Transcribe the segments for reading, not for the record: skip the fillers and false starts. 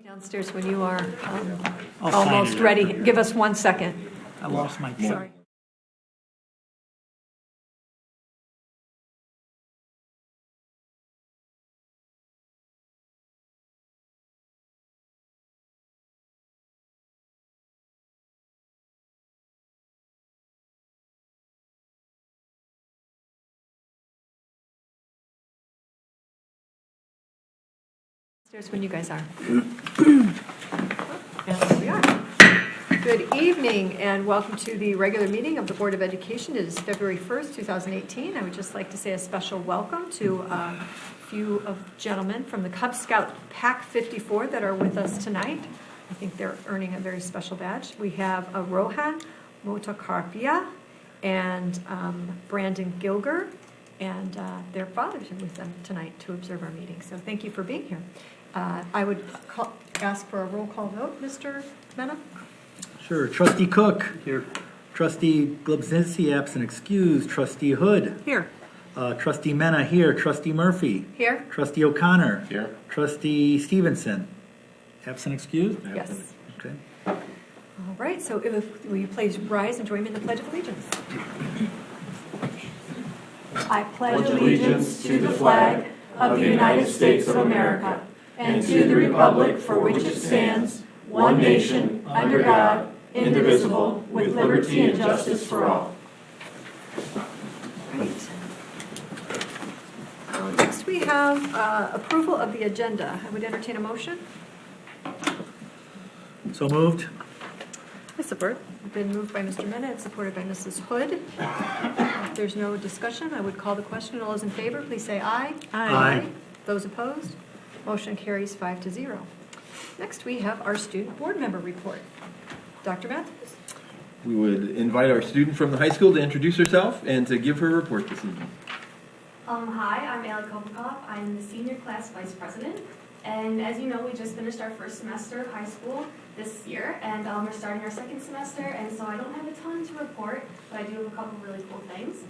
Downstairs when you are I'll sign almost it. ready. Give us 1 second. I lost my pen. Sorry. Downstairs when you guys are. And there we are. Good evening and welcome to the regular meeting of the Board of Education. It is February 1st, 2018. I would just like to say a special welcome to a few of gentlemen from the Cub Scout Pack 54 that are with us tonight. I think they're earning a very special badge. We have Rohan Motakarpia and Brandon Gilger, and their fathers are with them tonight to observe our meeting. So thank you for being here. I would ask for a roll call vote, Mr. Mena. Sure. Trustee Cook. Here. Trustee Glebzinski, absent excused. Trustee Hood. Here. Trustee Mena here. Trustee Murphy. Here. Trustee O'Connor. Here. Trustee Stevenson. Absent excused? Yes. Okay. All right, so will you please rise and join me in the Pledge of Allegiance? I pledge allegiance to the flag of the United States of America and to the republic for which it stands, one nation, under God, indivisible, with liberty and justice for all. Great. Next we have approval of the agenda. I would entertain a motion. So moved. I support. Been moved by Mr. Mena and supported by Mrs. Hood. If there's no discussion, I would call the question. All those in favor, please say aye. Aye. Those opposed? Motion carries 5-0. Next, we have our student board member report. Dr. Matthews? We would invite our student from the high school to introduce herself and to give her report this evening. Hi, I'm Allie Kopikoff. I'm the senior class vice president. And as you know, we just finished our first semester of high school this year, and we're starting our second semester, and so I don't have a ton to report, but I do have a couple really cool things.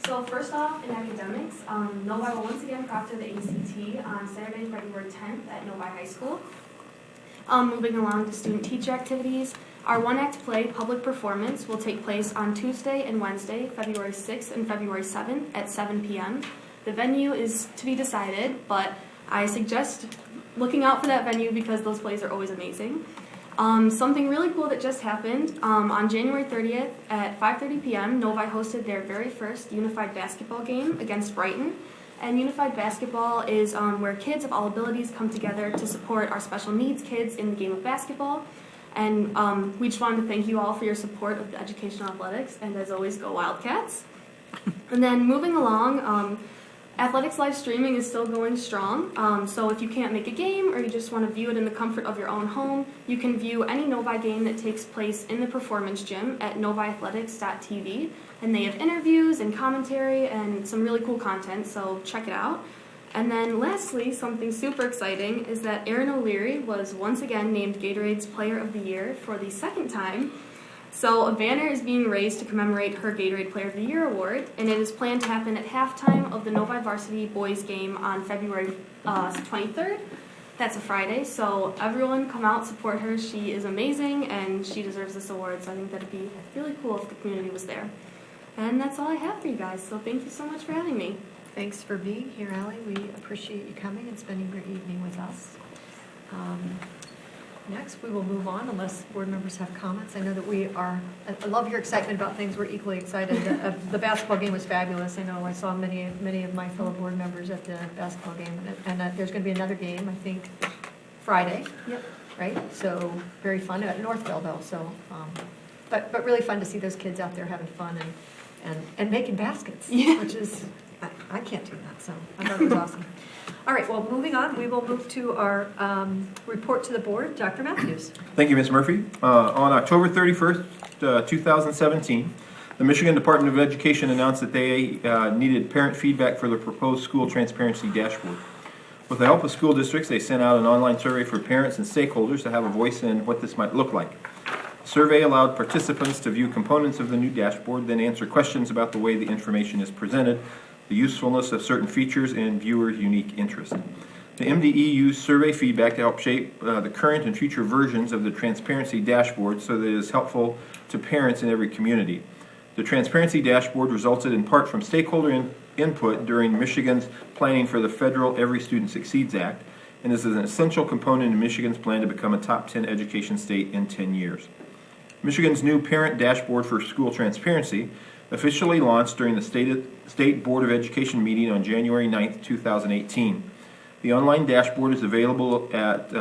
So first off, in academics, Novi will once again proctor the ACT on Saturday, February 10th at Novi High School. Moving along to student-teacher activities, our one-act play public performance will take place on Tuesday and Wednesday, February 6th and February 7th at 7 p.m. The venue is to be decided, but I suggest looking out for that venue because those plays are always amazing. Something really cool that just happened, on January 30th at 5:30 p.m., Novi hosted their very first unified basketball game against Brighton. And unified basketball is where kids of all abilities come together to support our special needs kids in the game of basketball. And we just wanted to thank you all for your support of the educational athletics, and as always, go Wildcats. And then moving along, athletics live streaming is still going strong, so if you can't make a game or you just want to view it in the comfort of your own home, you can view any Novi game that takes place in the performance gym at noviathletics.tv, and they have interviews and commentary and some really cool content, so check it out. And then lastly, something super exciting is that Erin O'Leary was once again named Gatorade's Player of the Year for the second time. So a banner is being raised to commemorate her Gatorade Player of the Year award, and it is planned to happen at halftime of the Novi Varsity boys game on February 23rd. That's a Friday, so everyone come out, support her. She is amazing, and she deserves this award, so I think that would be really cool if the community was there. And that's all I have for you guys, so thank you so much for having me. Thanks for being here, Allie. We appreciate you coming and spending your evening with us. Next, we will move on unless board members have comments. I know that I love your excitement about things. We're equally excited. The basketball game was fabulous. I know I saw many of my fellow board members at the basketball game. And there's going to be another game, I think, Friday. Yep. Right? So very fun at Northville, though. So, but really fun to see those kids out there having fun and making baskets, yeah. Which is, I can't do that. So I thought it was awesome. All right, well, moving on, we will move to our report to the board. Dr. Matthews. Thank you, Ms. Murphy. On October 31st, 2017, the Michigan Department of Education announced that they needed parent feedback for the proposed school transparency dashboard. With the help of school districts, they sent out an online survey for parents and stakeholders to have a voice in what this might look like. The survey allowed participants to view components of the new dashboard, then answer questions about the way the information is presented, the usefulness of certain features, and viewer unique interest. The MDE used survey feedback to help shape the current and future versions of the Transparency Dashboard so that it is helpful to parents in every community. The Transparency Dashboard resulted in part from stakeholder input during Michigan's planning for the federal Every Student Succeeds Act, and is an essential component in Michigan's plan to become a top 10 education state in 10 years. Michigan's new Parent Dashboard for School Transparency officially launched during the State Board of Education meeting on January 9th, 2018. The online dashboard is available at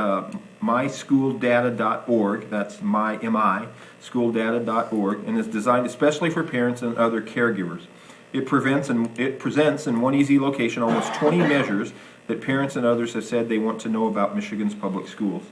myschooldata.org, that's schooldata.org, and is designed especially for parents and other caregivers. It presents in one easy location almost 20 measures that parents and others have said they want to know about Michigan's public schools.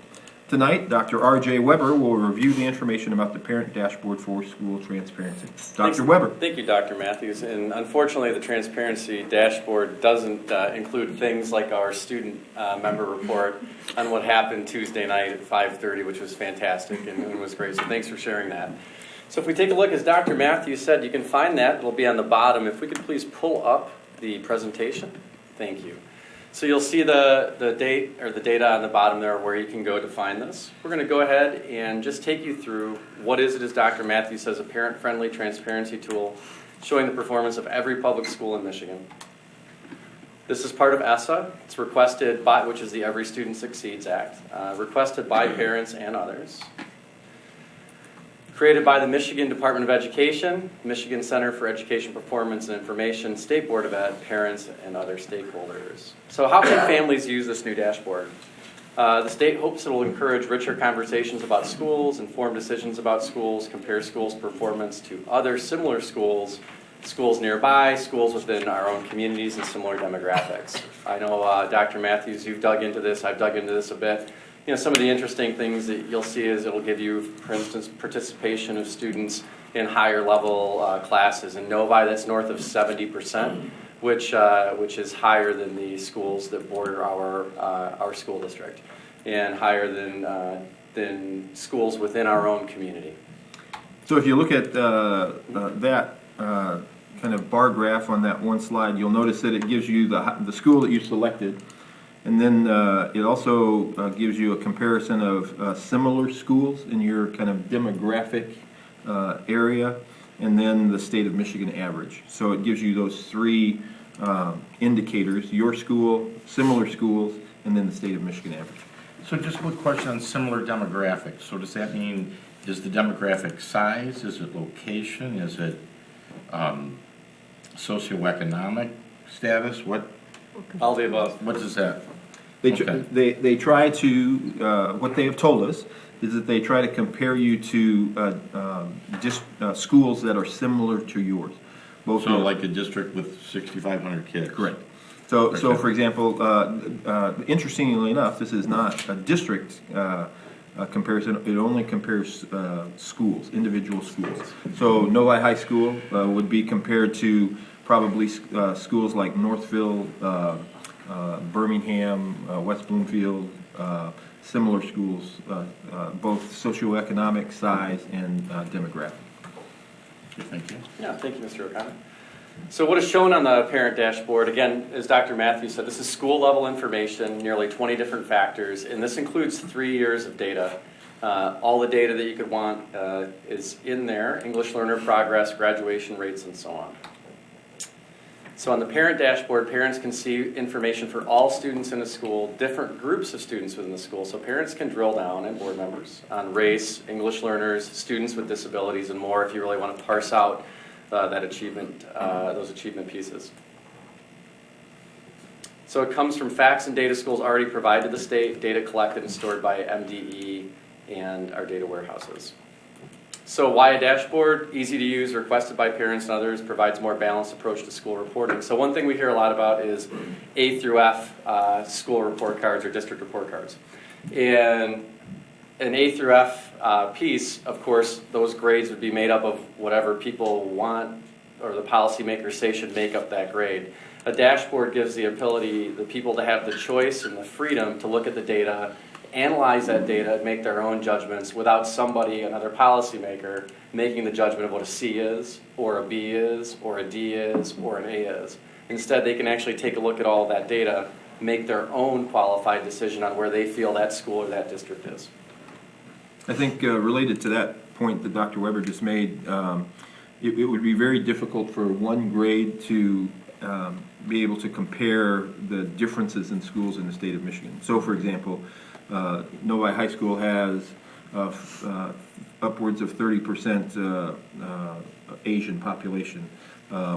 Tonight, Dr. R.J. Weber will review the information about the Parent Dashboard for School Transparency. Dr. Weber. Thank you, Dr. Matthews. And unfortunately, the Transparency Dashboard doesn't include things like our student member report on what happened Tuesday night at 5:30, which was fantastic and was great. So thanks for sharing that. So if we take a look, as Dr. Matthews said, you can find that. It'll be on the bottom. If we could please pull up the presentation. Thank you. So you'll see the date or the data on the bottom there where you can go to find this. We're going to go ahead and just take you through what is it, as Dr. Matthews says, a parent-friendly transparency tool showing the performance of every public school in Michigan. This is part of ESSA. It's requested by, which is the Every Student Succeeds Act, requested by parents and others. Created by the Michigan Department of Education, Michigan Center for Education Performance and Information, State Board of Ed, parents, and other stakeholders. So how can families use this new dashboard? The state hopes it will encourage richer conversations about schools, inform decisions about schools, compare schools' performance to other similar schools, schools nearby, schools within our own communities, and similar demographics. I know, Dr. Matthews, you've dug into this. I've dug into this a bit. You know, some of the interesting things that you'll see is it'll give you, for instance, participation of students in higher level classes. In Novi, that's north of 70%, which is higher than the schools that border our school district, and higher than schools within our own community. So if you look at that kind of bar graph on that one slide, you'll notice that it gives you the school that you selected. And then it also gives you a comparison of similar schools in your kind of demographic area, and then the state of Michigan average. So it gives you those three indicators: your school, similar schools, and then the state of Michigan average. So just a quick question on similar demographics. So does that mean, is the demographic size, is it location, is it socioeconomic status? All the above. What is that? They try to, what they have told us is that they try to compare you to just schools that are similar to yours. Both So like a district with 6,500 kids? Correct. So for example, interestingly enough, this is not a district comparison. It only compares schools, individual schools. So Novi High School would be compared to probably schools like Northville, Birmingham, West Bloomfield, similar schools, both socioeconomic size and demographic. Thank you. Yeah, thank you, Mr. O'Connor. So what is shown on the parent dashboard, again, as Dr. Matthews said, this is school-level information, nearly 20 different factors, and this includes 3 years of data. All the data that you could want is in there: English learner progress, graduation rates, and so on. So on the parent dashboard, parents can see information for all students in a school, different groups of students within the school. So parents can drill down, and board members, on race, English learners, students with disabilities, and more if you really want to parse out that achievement, those achievement pieces. So it comes from facts and data schools already provide to the state, data collected and stored by MDE and our data warehouses. So why a dashboard? Easy to use, requested by parents and others, provides more balanced approach to school reporting. So one thing we hear a lot about is A through F school report cards or district report cards. And an A through F piece, of course, those grades would be made up of whatever people want or the policymakers say should make up that grade. A dashboard gives the ability, the people to have the choice and the freedom to look at the data, analyze that data, and make their own judgments without somebody, another policymaker, making the judgment of what a C is, or a B is, or a D is, or an A is. Instead, they can actually take a look at all that data, make their own qualified decision on where they feel that school or that district is. I think related to that point that Dr. Weber just made, it would be very difficult for one grade to be able to compare the differences in schools in the state of Michigan. So, for example, Novi High School has upwards of 30% Asian population.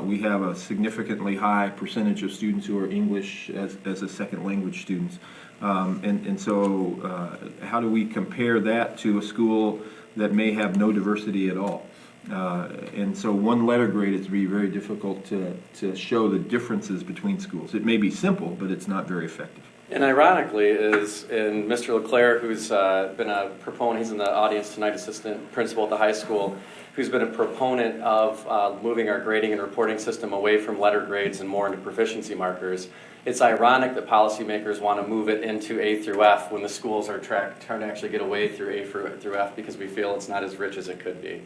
We have a significantly high percentage of students who are English as a second language students. And so how do we compare that to a school that may have no diversity at all? And so one letter grade is be very difficult to show the differences between schools. It may be simple, but it's not very effective. And ironically and Mr. LeClaire, who's been a proponent, he's in the audience tonight, assistant principal at the high school, who's been a proponent of moving our grading and reporting system away from letter grades and more into proficiency markers. It's ironic that policymakers want to move it into A through F when the schools are trying to actually get away through A through F because we feel it's not as rich as it could be.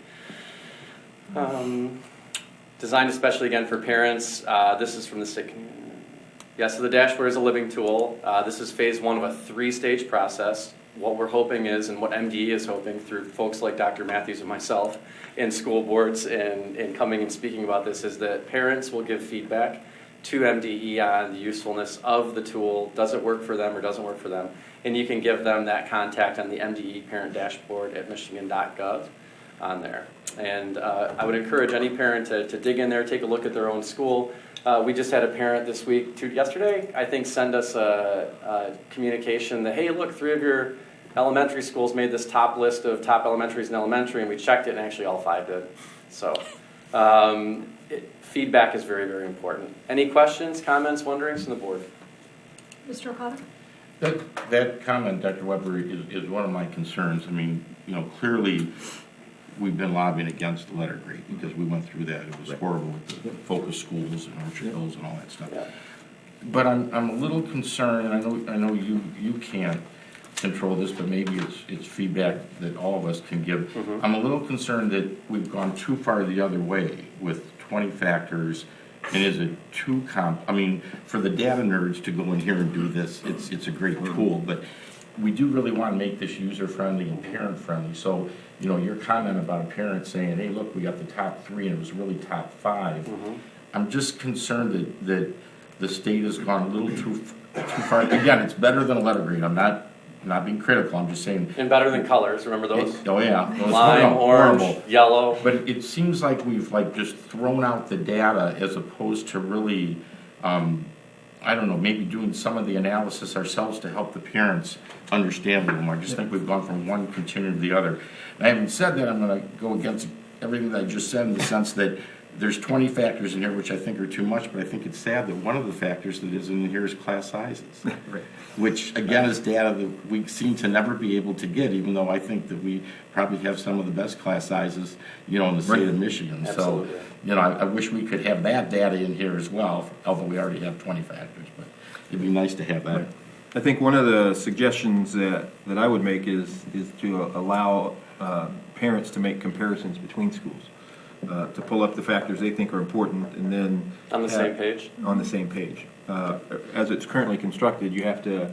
Designed especially again for parents. This is from the state. Yeah, so the dashboard is a living tool. This is phase one of a 3-stage process. What we're hoping is, and what MDE is hoping through folks like Dr. Matthews and myself and school boards and coming and speaking about this, is that parents will give feedback to MDE on the usefulness of the tool. Does it work for them or doesn't work for them? And you can give them that contact on the MDE parent dashboard at michigan.gov on there. And I would encourage any parent to dig in there, take a look at their own school. We just had a parent this week, yesterday, I think, send us a communication that, hey, look, 3 of your elementary schools made this top list of top elementaries in elementary, and we checked it, and actually all 5 did. So feedback is very, very important. Any questions, comments, wonderings from the board? Mr. O'Connor? That comment, Dr. Weber, is one of my concerns. I mean, clearly we've been lobbying against the letter grade because we went through that. It was horrible with the focus schools and Orchard Hills and all that stuff. Yeah. But I'm a little concerned, and I know you can't control this, but maybe it's feedback that all of us can give. Mm-hmm. I'm a little concerned that we've gone too far the other way with 20 factors. And is it too I mean, for the data nerds to go in here and do this, it's a great tool, but we do really want to make this user-friendly and parent-friendly. So, your comment about a parent saying, hey, look, we got the top 3 and it was really top 5. Mm-hmm. I'm just concerned that the state has gone a little too far. Again, it's better than a letter grade. I'm not being critical. I'm just saying. And better than colors, remember those? Oh, yeah. Those Lime, orange, horrible. yellow. But it seems like we've just thrown out the data as opposed to really, I don't know, maybe doing some of the analysis ourselves to help the parents understand a little more. I just think we've gone from one continuum to the other. And having said that, I'm going to go against everything that I just said in the sense that there's 20 factors in here which I think are too much, but I think it's sad that one of the factors that is in here is class sizes, Right. which again is data that we seem to never be able to get, even though I think that we probably have some of the best class sizes, in the state of Michigan. Absolutely. So, I wish we could have that data in here as well, although we already have 20 factors, but it'd be nice to have that. I think one of the suggestions that I would make is to allow parents to make comparisons between schools, to pull up the factors they think are important, and then On the same page? On the same page. As it's currently constructed, you have to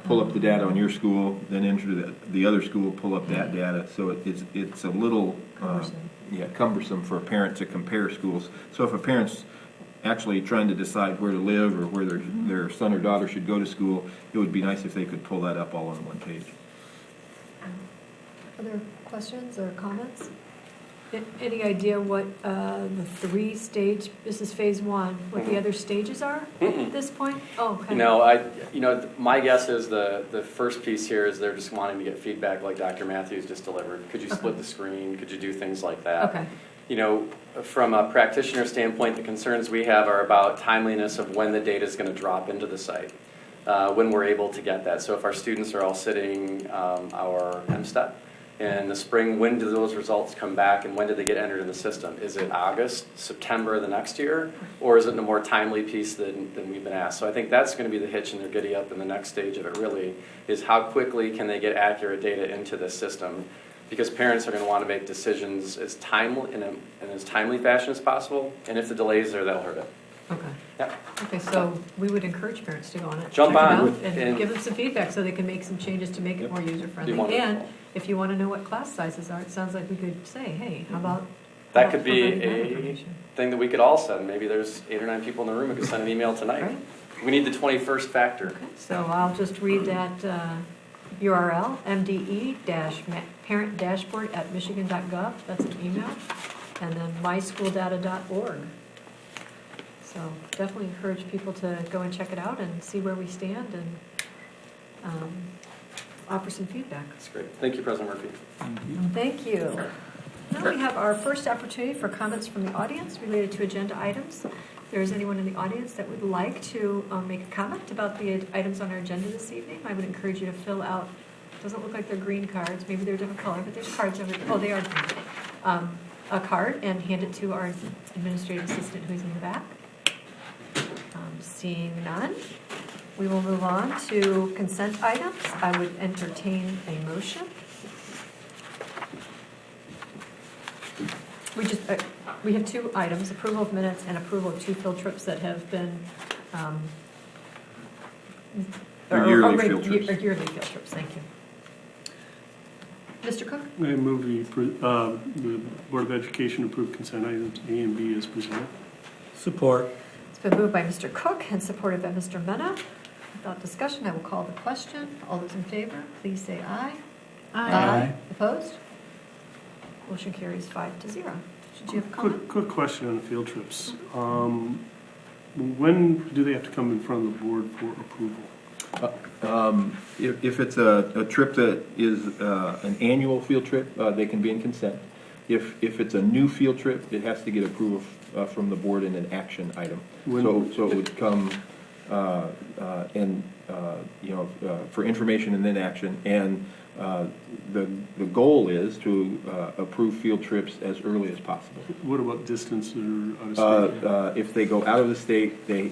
pull up the data on your school, then enter the other school, pull up that data. So it's a little cumbersome for a parent to compare schools. So if a parent's actually trying to decide where to live or where their son or daughter should go to school, it would be nice if they could pull that up all on one page. Other questions or comments? Any idea what the 3-stage, this is phase 1, what the other stages are at this point? Oh, okay. My guess is the first piece here is they're just wanting to get feedback like Dr. Matthews just delivered. Could you split the screen? Could you do things like that? Okay. From a practitioner standpoint, the concerns we have are about timeliness of when the data is going to drop into the site, when we're able to get that. So if our students are all sitting our MSTEP in the spring, when do those results come back and when do they get entered in the system? Is it August, September the next year, or is it in a more timely piece than we've been asked? So I think that's going to be the hitch in their giddy up, and the next stage of it really is how quickly can they get accurate data into the system, because parents are going to want to make decisions as timely in as timely fashion as possible, and if the delay is there, that'll hurt it. Okay. Yep. Okay, so we would encourage parents to go on it. Jump check it on out, and- And give them some feedback so they can make some changes to make it more Be user-friendly. wonderful. And if you want to know what class sizes are, it sounds like we could say, hey, how about? That how could about be providing that a information? thing that we could all send. Maybe there's 8 or 9 people in the room who could send an email tonight. Right. We need the 21st factor. Okay, so I'll just read that URL, mde-parent-dashboard@michigan.gov, that's an email, and then myschooldata.org. So definitely encourage people to go and check it out and see where we stand and offer some feedback. That's great. Thank you, President Murphy. Thank you. Now we have our first opportunity for comments from the audience related to agenda items. If there is anyone in the audience that would like to make a comment about the items on our agenda this evening, I would encourage you to fill out, doesn't look like they're green cards, maybe they're a different color, but there's cards over there. Oh, they are green. A card and hand it to our administrative assistant who's in the back. Seeing none, we will move on to consent items. I would entertain a motion. We have 2 items, approval of minutes and approval of 2 field trips that have been. They're yearly field trips. Yearly field trips, thank you. Mr. Cook? I move the Board of Education approve consent items A and B as presented. Support. It's been moved by Mr. Cook and supported by Mr. Mena. Without discussion, I will call the question. All those in favor, please say aye. Aye. Opposed? Motion carries 5-0. Should you have a comment? Quick question on the field trips. When do they have to come in front of the board for approval? If it's a trip that is an annual field trip, they can be in consent. If it's a new field trip, it has to get approval from the board in an action item. So it would come for information and then action. And the goal is to approve field trips as early as possible. What about distance or out of state? If they go out of the state, they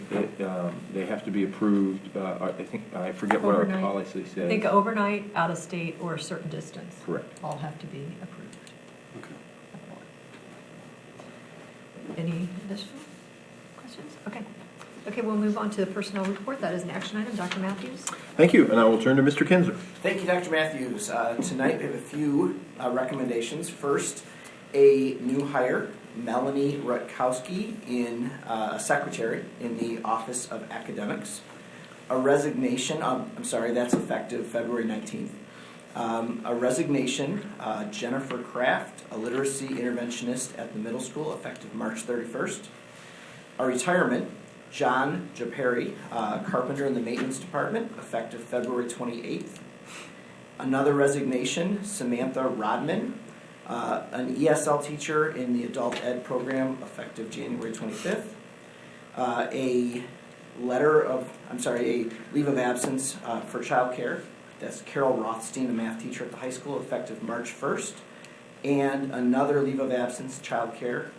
have to be approved. I forget what our Overnight. policy says. I think overnight, out of state, or a certain distance. Correct. All have to be approved. Okay. Any additional questions? Okay. Okay, we'll move on to the personnel report. That is an action item. Dr. Matthews? Thank you, and I will turn to Mr. Kinzer. Thank you, Dr. Matthews. Tonight we have a few recommendations. First, a new hire, Melanie Rutkowski, in secretary in the Office of Academics. A resignation, that's effective February 19th. A resignation, Jennifer Kraft, a literacy interventionist at the middle school, effective March 31st. A retirement, John Japeri, carpenter in the maintenance department, effective February 28th. Another resignation, Samantha Rodman, an ESL teacher in the adult ed program, effective January 25th. A leave of absence for childcare. That's Carol Rothstein, a math teacher at the high school, effective March 1st. And another leave of absence, childcare.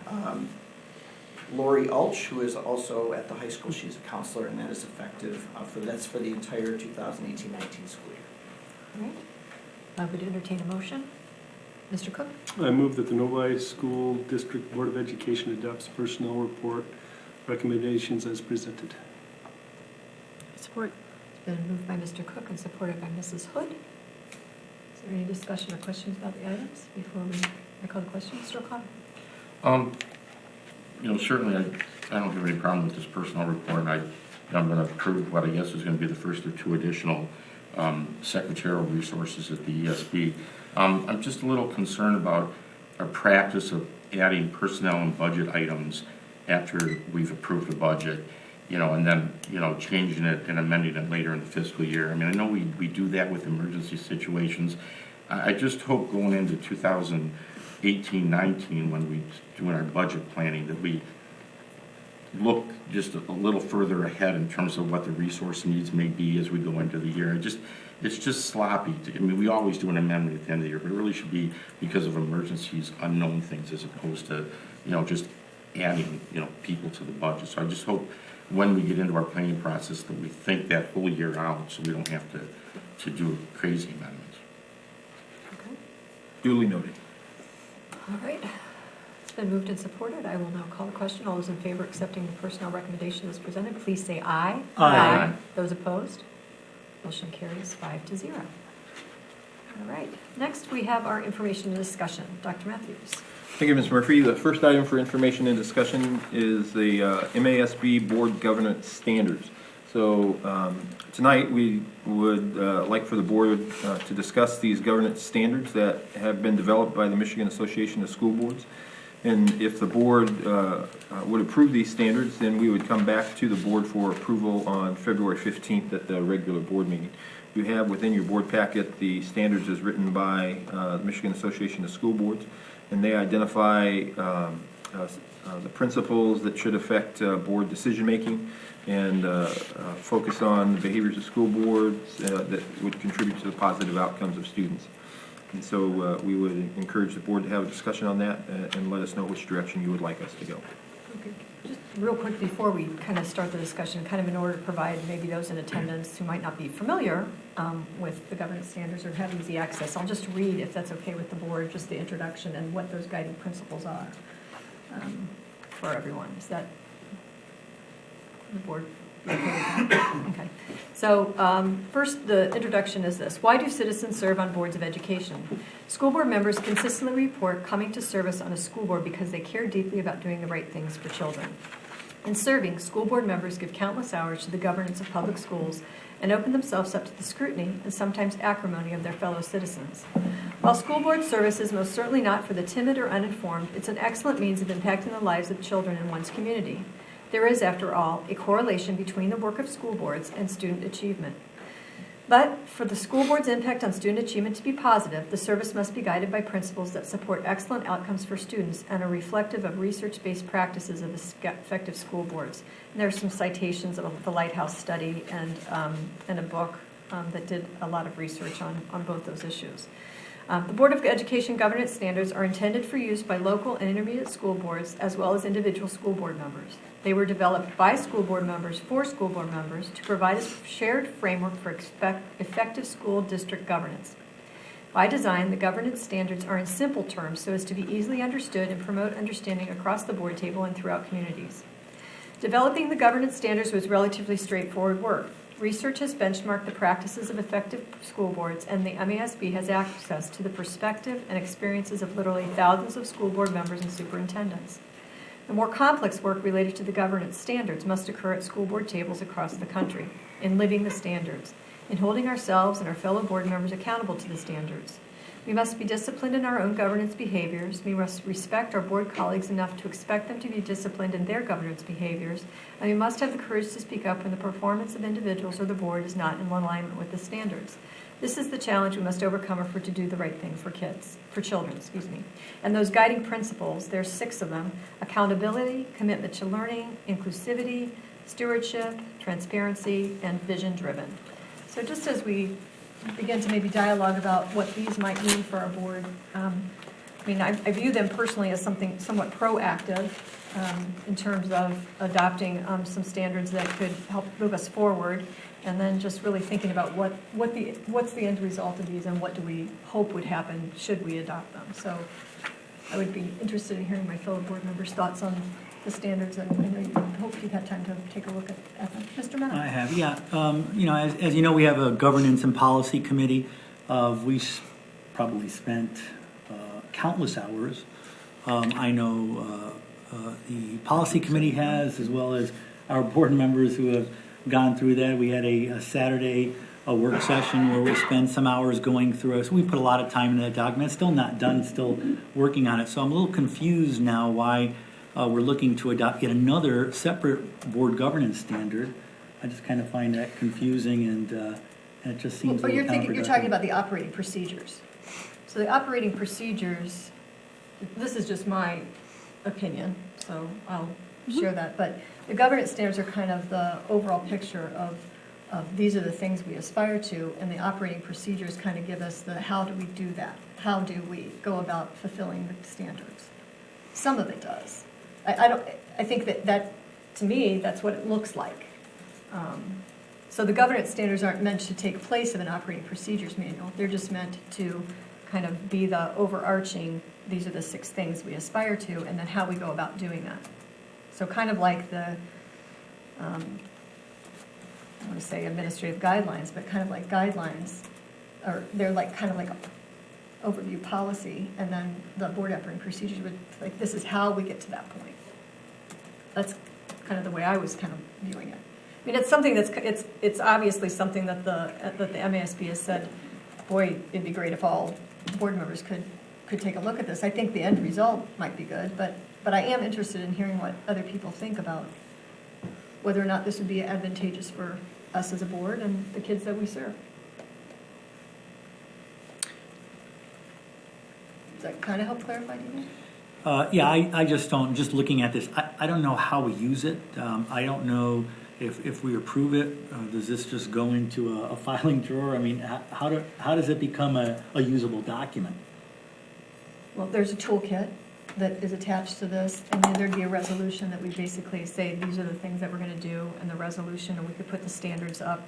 Lori Ulch, who is also at the high school, she's a counselor, and that is effective that's for the entire 2018-19 school year. All right. I would entertain a motion. Mr. Cook? I move that the Novi School District Board of Education adopts personnel report recommendations as presented. Support. It's been moved by Mr. Cook and supported by Mrs. Hood. Is there any discussion or questions about the items before I call the question? Mr. O'Connor? Certainly I don't have any problem with this personnel report. I'm going to approve what I guess is going to be the first of 2 additional secretarial resources at the ESB. I'm just a little concerned about our practice of adding personnel and budget items after we've approved a budget, and then, changing it and amending it later in the fiscal year. I mean, I know we do that with emergency situations. I just hope going into 2018-19, when we're doing our budget planning, that we look just a little further ahead in terms of what the resource needs may be as we go into the year. It's just sloppy. We always do an amendment at the end of the year, but it really should be because of emergencies, unknown things, as opposed to, just adding, people to the budget. So I just hope when we get into our planning process that we think that whole year out, so we don't have to do crazy amendments. Okay. Duly noted. All right. It's been moved and supported. I will now call the question. All those in favor of accepting the personnel recommendation as presented, please say aye. Aye. Those opposed? Motion carries 5-0. All right. Next, we have our information and discussion. Dr. Matthews. Thank you, Ms. Murphy. The first item for information and discussion is the MASB Board Governance Standards. So tonight, we would like for the board to discuss these governance standards that have been developed by the Michigan Association of School Boards. And if the board would approve these standards, then we would come back to the board for approval on February 15th at the regular board meeting. You have within your board packet the standards as written by the Michigan Association of School Boards, and they identify the principles that should affect board decision-making and focus on the behaviors of school boards that would contribute to the positive outcomes of students. And so we would encourage the board to have a discussion on that and let us know which direction you would like us to go. Okay. Just real quick before we kind of start the discussion, kind of in order to provide maybe those in attendance who might not be familiar with the governance standards or have easy access, I'll just read, if that's okay with the board, just the introduction and what those guiding principles are for everyone. Is that the board? Okay. So first, the introduction is this. Why do citizens serve on boards of education? School board members consistently report coming to service on a school board because they care deeply about doing the right things for children. In serving, school board members give countless hours to the governance of public schools and open themselves up to the scrutiny and sometimes acrimony of their fellow citizens. While school board service is most certainly not for the timid or uninformed, it's an excellent means of impacting the lives of children in one's community. There is, after all, a correlation between the work of school boards and student achievement. But for the school board's impact on student achievement to be positive, the service must be guided by principles that support excellent outcomes for students and are reflective of research-based practices of effective school boards. And there are some citations of the Lighthouse study and a book that did a lot of research on both those issues. The Board of Education governance standards are intended for use by local and intermediate school boards as well as individual school board members. They were developed by school board members for school board members to provide a shared framework for effective school district governance. By design, the governance standards are in simple terms so as to be easily understood and promote understanding across the board table and throughout communities. Developing the governance standards was relatively straightforward work. Research has benchmarked the practices of effective school boards, and the MASB has access to the perspective and experiences of literally thousands of school board members and superintendents. The more complex work related to the governance standards must occur at school board tables across the country, in living the standards, in holding ourselves and our fellow board members accountable to the standards. We must be disciplined in our own governance behaviors. We must respect our board colleagues enough to expect them to be disciplined in their governance behaviors. And we must have the courage to speak up when the performance of individuals or the board is not in alignment with the standards. This is the challenge we must overcome if we're to do the right thing for children. And those guiding principles, there's 6 of them: accountability, commitment to learning, inclusivity, stewardship, transparency, and vision-driven. So just as we begin to maybe dialogue about what these might mean for our board, I view them personally as something somewhat proactive in terms of adopting some standards that could help move us forward, and then just really thinking about what's the end result of these and what do we hope would happen should we adopt them. So I would be interested in hearing my fellow board members' thoughts on the standards, and I hope you've had time to take a look at them. Mr. Mena? I have, yeah. As you know, we have a governance and policy committee. We probably spent countless hours. I know the policy committee has, as well as our board members who have gone through that. We had a Saturday work session where we spent some hours going through it. So we put a lot of time into that document. It's still not done, still working on it. So I'm a little confused now why we're looking to adopt yet another separate board governance standard. I just kind of find that confusing, and it just seems Well, a little you're talking about the operating procedures. So the operating procedures, this is just my opinion, so I'll share that, but the governance standards are kind of the overall picture of these are the things we aspire to, and the operating procedures kind of give us the how do we do that? How do we go about fulfilling the standards? Some of it does. I think that to me, that's what it looks like. So the governance standards aren't meant to take place of an operating procedures manual. They're just meant to kind of be the overarching these are the 6 things we aspire to, and then how we go about doing that. So kind of like the, I want to say administrative guidelines, but kind of like guidelines, or they're like kind of like overview policy, and then the board operating procedures would, like, this is how we get to that point. That's kind of the way I was kind of viewing it. I mean, it's something that's, it's obviously something that the MASB has said, boy, it'd be great if all board members could take a look at this. I think the end result might be good, but I am interested in hearing what other people think about whether or not this would be advantageous for us as a board and the kids that we serve. Does that kind of help clarify, do you think? Yeah, I just don't, just looking at this, I don't know how we use it. I don't know if we approve it, does this just go into a filing drawer? I mean, how does it become a usable document? Well, there's a toolkit that is attached to this, and then there'd be a resolution that we basically say, these are the things that we're going to do, and the resolution, and we could put the standards up,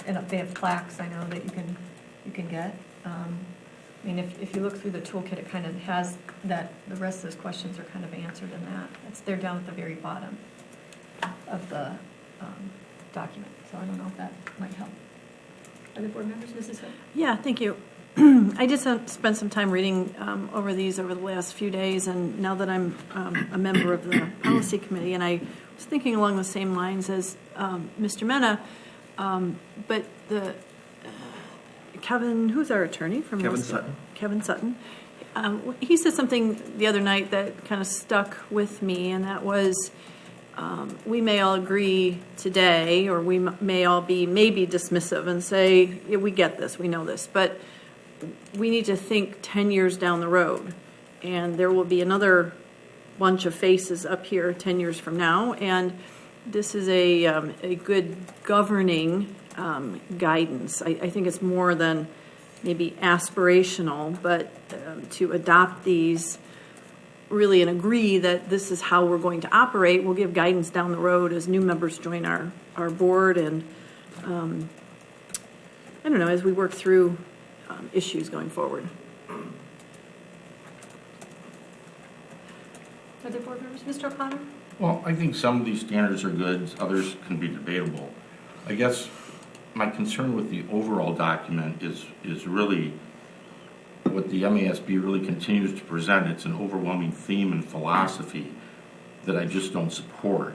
and they have plaques, I know, that you can get. I mean, if you look through the toolkit, it kind of has that, the rest of those questions are kind of answered in that. They're down at the very bottom of the document, so I don't know if that might help. Other board members, Mrs. Hill? Yeah, thank you. I did spend some time reading over these over the last few days, and now that I'm a member of the policy committee, and I was thinking along the same lines as Mr. Mena, but the Kevin, who's our attorney from Sutton. Kevin Sutton. He said something the other night that kind of stuck with me, and that was, we may all agree today, or we may all be maybe dismissive and say, yeah, we get this, we know this, but we need to think 10 years down the road, and there will be another bunch of faces up here 10 years from now, and this is a good governing guidance. I think it's more than maybe aspirational, but to adopt these really and agree that this is how we're going to operate will give guidance down the road as new members join our board, and I don't know, as we work through issues going forward. Other board members? Mr. O'Connor? Well, I think some of these standards are good, others can be debatable. I guess my concern with the overall document is really what the MASB really continues to present. It's an overwhelming theme and philosophy that I just don't support.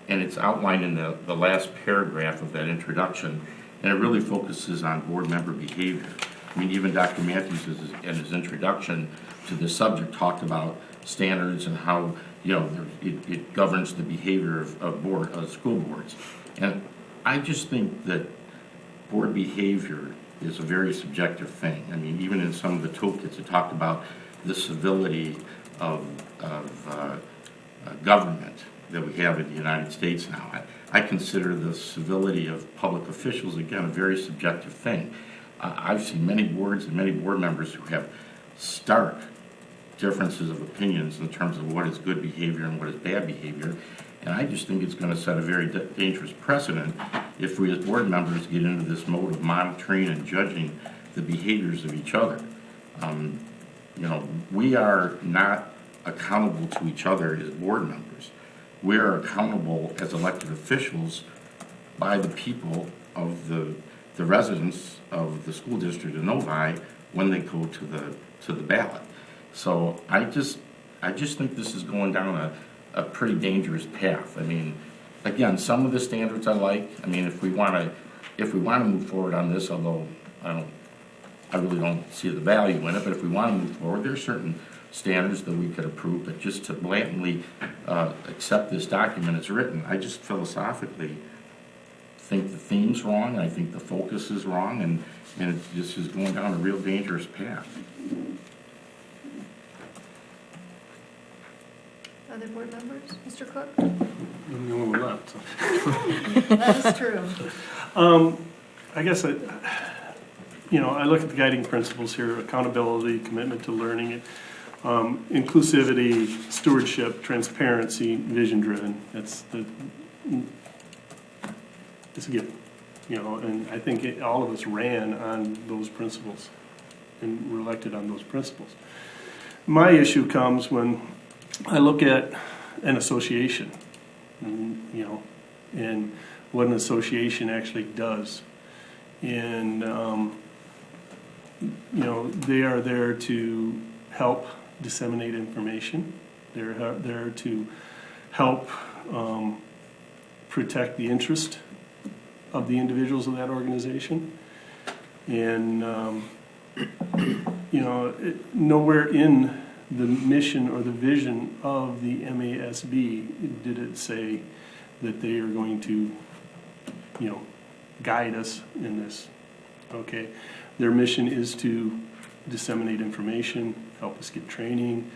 And it's outlined in the last paragraph of that introduction, and it really focuses on board member behavior. I mean, even Dr. Matthews in his introduction to the subject talked about standards and how, you know, it governs the behavior of school boards. And I just think that board behavior is a very subjective thing. I mean, even in some of the toolkits, it talked about the civility of government that we have in the United States now. I consider the civility of public officials, again, a very subjective thing. I've seen many boards and many board members who have stark differences of opinions in terms of what is good behavior and what is bad behavior. And I just think it's going to set a very dangerous precedent if we as board members get into this mode of monitoring and judging the behaviors of each other. You know, we are not accountable to each other as board members. We are accountable as elected officials by the people of the residents of the school district of Novi when they go to the ballot. So I just think this is going down a pretty dangerous path. I mean, again, some of the standards I like. I mean, if we want to move forward on this, although I really don't see the value in it, but if we want to move forward, there are certain standards that we could approve. But just to blatantly accept this document as written, I just philosophically think the theme's wrong, and I think the focus is wrong, and it just is going down a real dangerous path. Other board members? Mr. Cook? I'm the only one left. So. That is true. I guess I look at the guiding principles here: accountability, commitment to learning, inclusivity, stewardship, transparency, vision-driven. It's a given, and I think all of us ran on those principles and were elected on those principles. My issue comes when I look at an association, you know, and what an association actually does. And, you know, they are there to help disseminate information. They're there to help protect the interest of the individuals of that organization. And, you know, nowhere in the mission or the vision of the MASB did it say that they are going to, you know, guide us in this. Okay, their mission is to disseminate information, help us get training,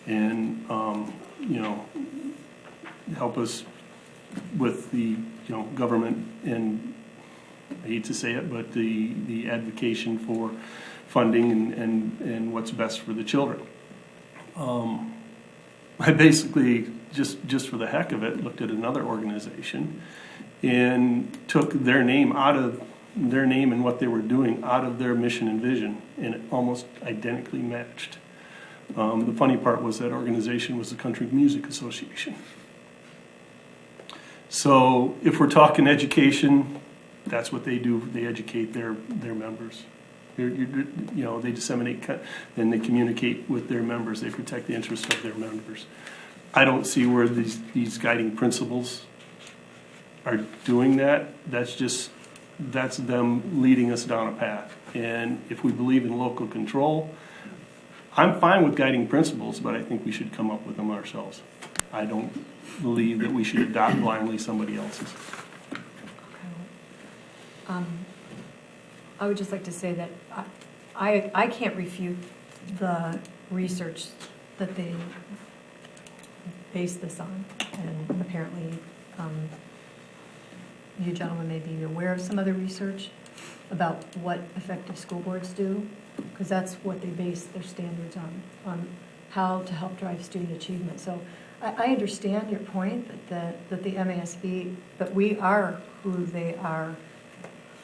and you know, help us with the, you know, government, and I hate to say it, but the advocacy for funding and what's best for the children. I basically just for the heck of it looked at another organization and took their name and what they were doing out of their mission and vision, and it almost identically matched. The funny part was that organization was the Country Music Association. So if we're talking education, that's what they do. They educate their members. You know, they disseminate, then they communicate with their members. They protect the interests of their members. I don't see where these guiding principles are doing that. That's them leading us down a path. And if we believe in local control, I'm fine with guiding principles, but I think we should come up with them ourselves. I don't believe that we should adopt blindly somebody else's. I would just like to say that I can't refute the research that they base this on, and apparently you gentlemen may be aware of some other research about what effective school boards do, because that's what they base their standards on how to help drive student achievement. So I understand your point that the MASB, but we are who they are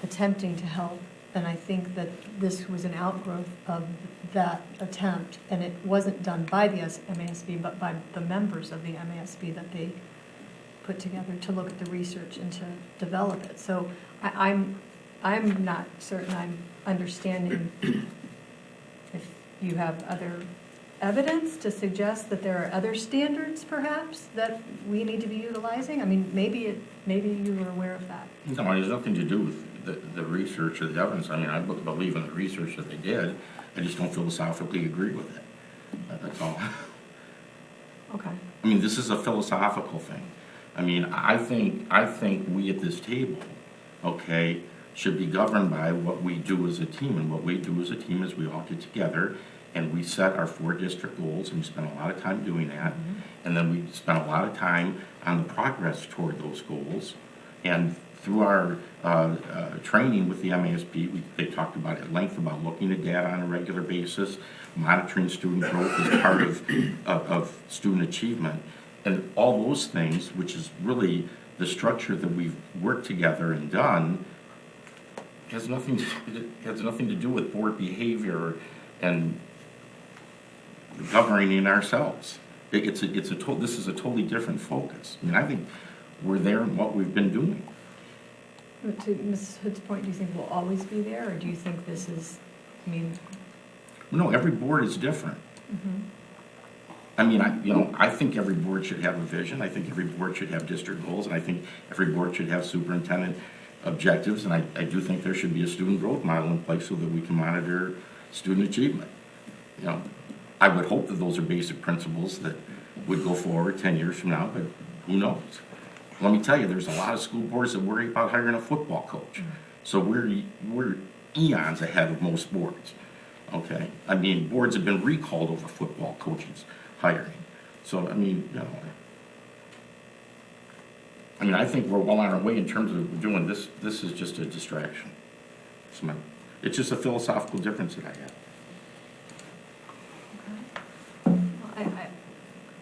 attempting to help, and I think that this was an outgrowth of that attempt, and it wasn't done by the MASB, but by the members of the MASB that they put together to look at the research and to develop it. So I'm not certain I'm understanding if you have other evidence to suggest that there are other standards perhaps that we need to be utilizing. I mean, maybe you were aware of that. No, it has nothing to do with the research or the evidence. I mean, I believe in the research that they did. I just don't philosophically agree with it. That's all. Okay. I mean, this is a philosophical thing. I mean, I think we at this table, okay, should be governed by what we do as a team. And what we do as a team is we all get together and we set our 4 district goals, and we spend a lot of time doing that. Mm-hmm. And then we spend a lot of time on the progress toward those goals. And through our training with the MASB, they talked about at length about looking at data on a regular basis, monitoring student growth as part of student achievement, and all those things, which is really the structure that we've worked together and done, has nothing to do with board behavior and governing ourselves. This is a totally different focus. I mean, I think we're there in what we've been doing. To Ms. Hood's point, do you think we'll always be there, or do you think this is, I mean... No, every board is different. Mm-hmm. I mean, I think every board should have a vision. I think every board should have district goals, and I think every board should have superintendent objectives, and I do think there should be a student growth model in place so that we can monitor student achievement. You know, I would hope that those are basic principles that would go forward 10 years from now, but who knows? Let me tell you, there's a lot of school boards that worry about hiring a football coach. So we're eons ahead of most boards, okay? I mean, boards have been recalled over football coaches hiring. So, I mean, I think we're well on our way in terms of doing this. This is just a distraction. It's just a philosophical difference that I have.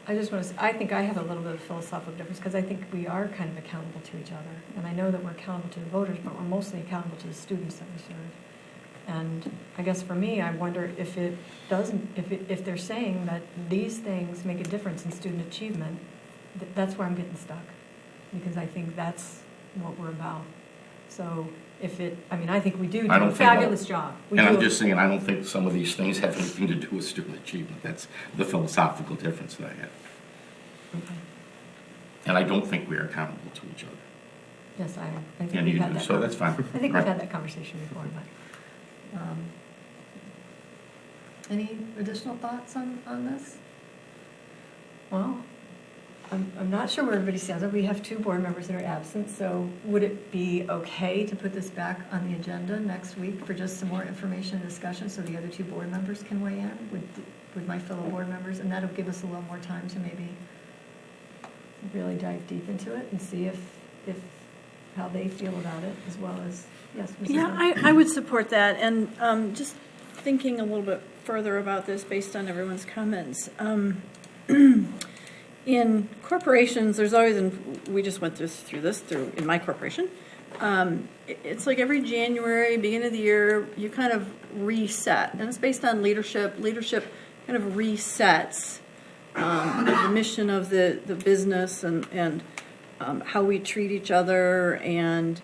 I just want to say, I think I have a little bit of philosophical difference, because I think we are kind of accountable to each other. And I know that we're accountable to the voters, but we're mostly accountable to the students that we serve. And I guess for me, I wonder if it doesn't, if they're saying that these things make a difference in student achievement, that's where I'm getting stuck. Because I think that's what we're about. So if it, I mean, I think we do I a don't think- fabulous job. We And I'm do. just saying, I don't think some of these things have anything to do with student achievement. That's the philosophical difference that I have. Okay. And I don't think we are accountable to each other. Yes, I think And we've you had do, that. so that's fine. I think we've Right. had that conversation before, but, any additional thoughts on this? Well, I'm not sure where everybody stands. We have 2 board members that are absent, so would it be okay to put this back on the agenda next week for just some more information and discussion so the other 2 board members can weigh in with my fellow board members? And that'll give us a little more time to maybe really dive deep into it and see if how they feel about it, as well as, yes, Mrs. Yeah, Lynn? I would support that, and just thinking a little bit further about this based on everyone's comments. In corporations, there's always, and we just went through this in my corporation, it's like every January, beginning of the year, you kind of reset, and it's based on leadership. Leadership kind of resets the mission of the business and how we treat each other and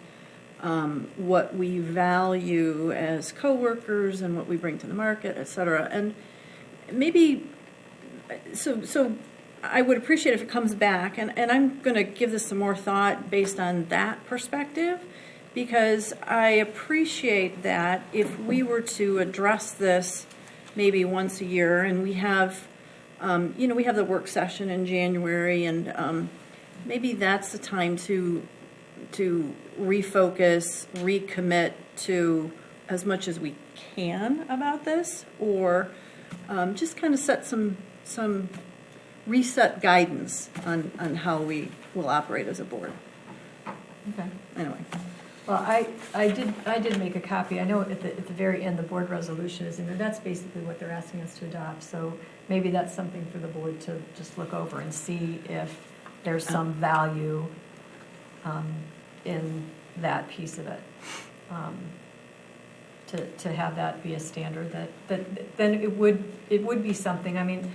what we value as coworkers and what we bring to the market, et cetera. And maybe, so I would appreciate if it comes back, and I'm going to give this some more thought based on that perspective, because I appreciate that if we were to address this maybe once a year, and we have, we have the work session in January, and maybe that's the time to refocus, recommit to as much as we can about this, or just kind of set some reset guidance on how we will operate as a board. Okay. Anyway. Well, I did make a copy. I know at the very end, the board resolution is in there. That's basically what they're asking us to adopt. So maybe that's something for the board to just look over and see if there's some value in that piece of it. To have that be a standard, that then it would be something. I mean,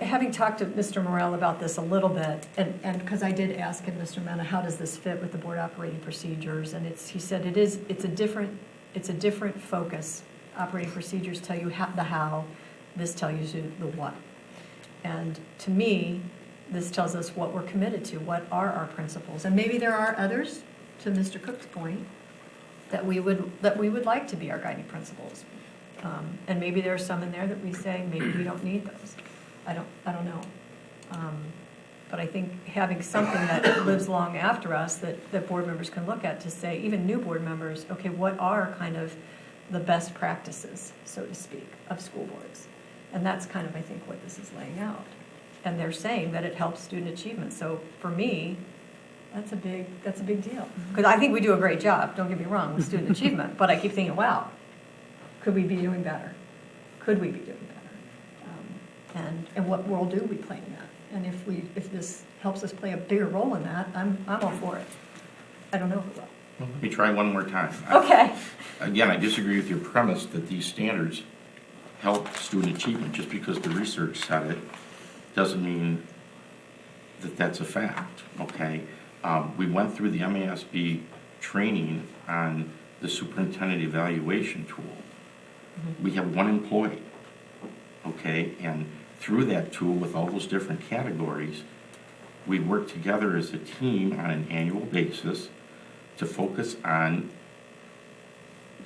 having talked to Mr. Morel about this a little bit, and because I did ask him, Mr. Mena, how does this fit with the board operating procedures? And he said it's a different focus. Operating procedures tell you the how, this tells you the what. And to me, this tells us what we're committed to, what are our principles. And maybe there are others, to Mr. Cook's point, that we would like to be our guiding principles. And maybe there are some in there that we say, maybe we don't need those. I don't know. But I think having something that lives long after us that board members can look at to say, even new board members, okay, what are kind of the best practices, so to speak, of school boards? And that's kind of, I think, what this is laying out. And they're saying that it helps student achievement. So for me, that's a big deal. Because I think we do a great job, don't get me wrong, with student achievement. But I keep thinking, wow, could we be doing better? Could we be doing better? And what role do we play in that? And if this helps us play a bigger role in that, I'm all for it. I don't know if it will. Let me try one more time. Okay. Again, I disagree with your premise that these standards help student achievement. Just because the research said it doesn't mean that that's a fact, okay? We went through the MASB training on the superintendent evaluation tool. We have one employee, okay? And through that tool, with all those different categories, we work together as a team on an annual basis to focus on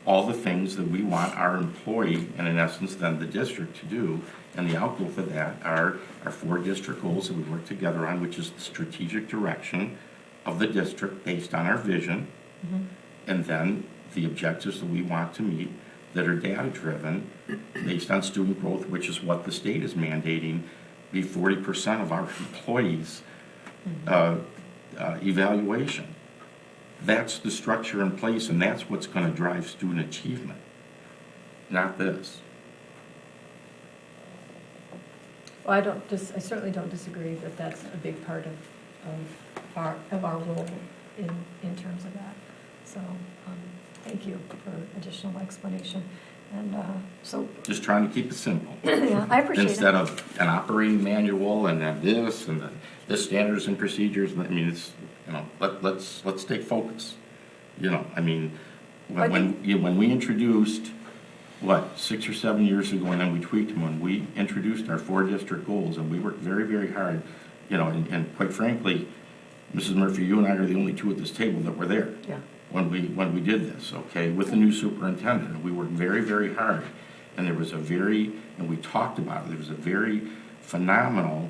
all the things that we want our employee, and in essence then the district, to do. And the outgrowth of that are our 4 district goals that we work together on, which is the strategic direction of the district based on our vision, and then the objectives that we want to meet that are data-driven based on student growth, which is what the state is mandating, be 40% of our employees' evaluation. That's the structure in place, and that's what's going to drive student achievement, not this. Well, I certainly don't disagree that that's a big part of our role in terms of that. So Thank you for additional explanation. And so, Just trying to keep it simple. yeah, I appreciate it. Instead of an operating manual and then this and then this standards and procedures, I mean, it's, you know, let's take focus. You know, I mean, when we introduced, 6 or 7 years ago, and then we tweaked them, when we introduced our 4 district goals, and we worked very, very hard, you know, and quite frankly, Mrs. Murphy, you and I are the only two at this table that were there. Yeah. When we did this, okay, with the new superintendent, and we worked very, very hard, and there was and we talked about it, there was a very phenomenal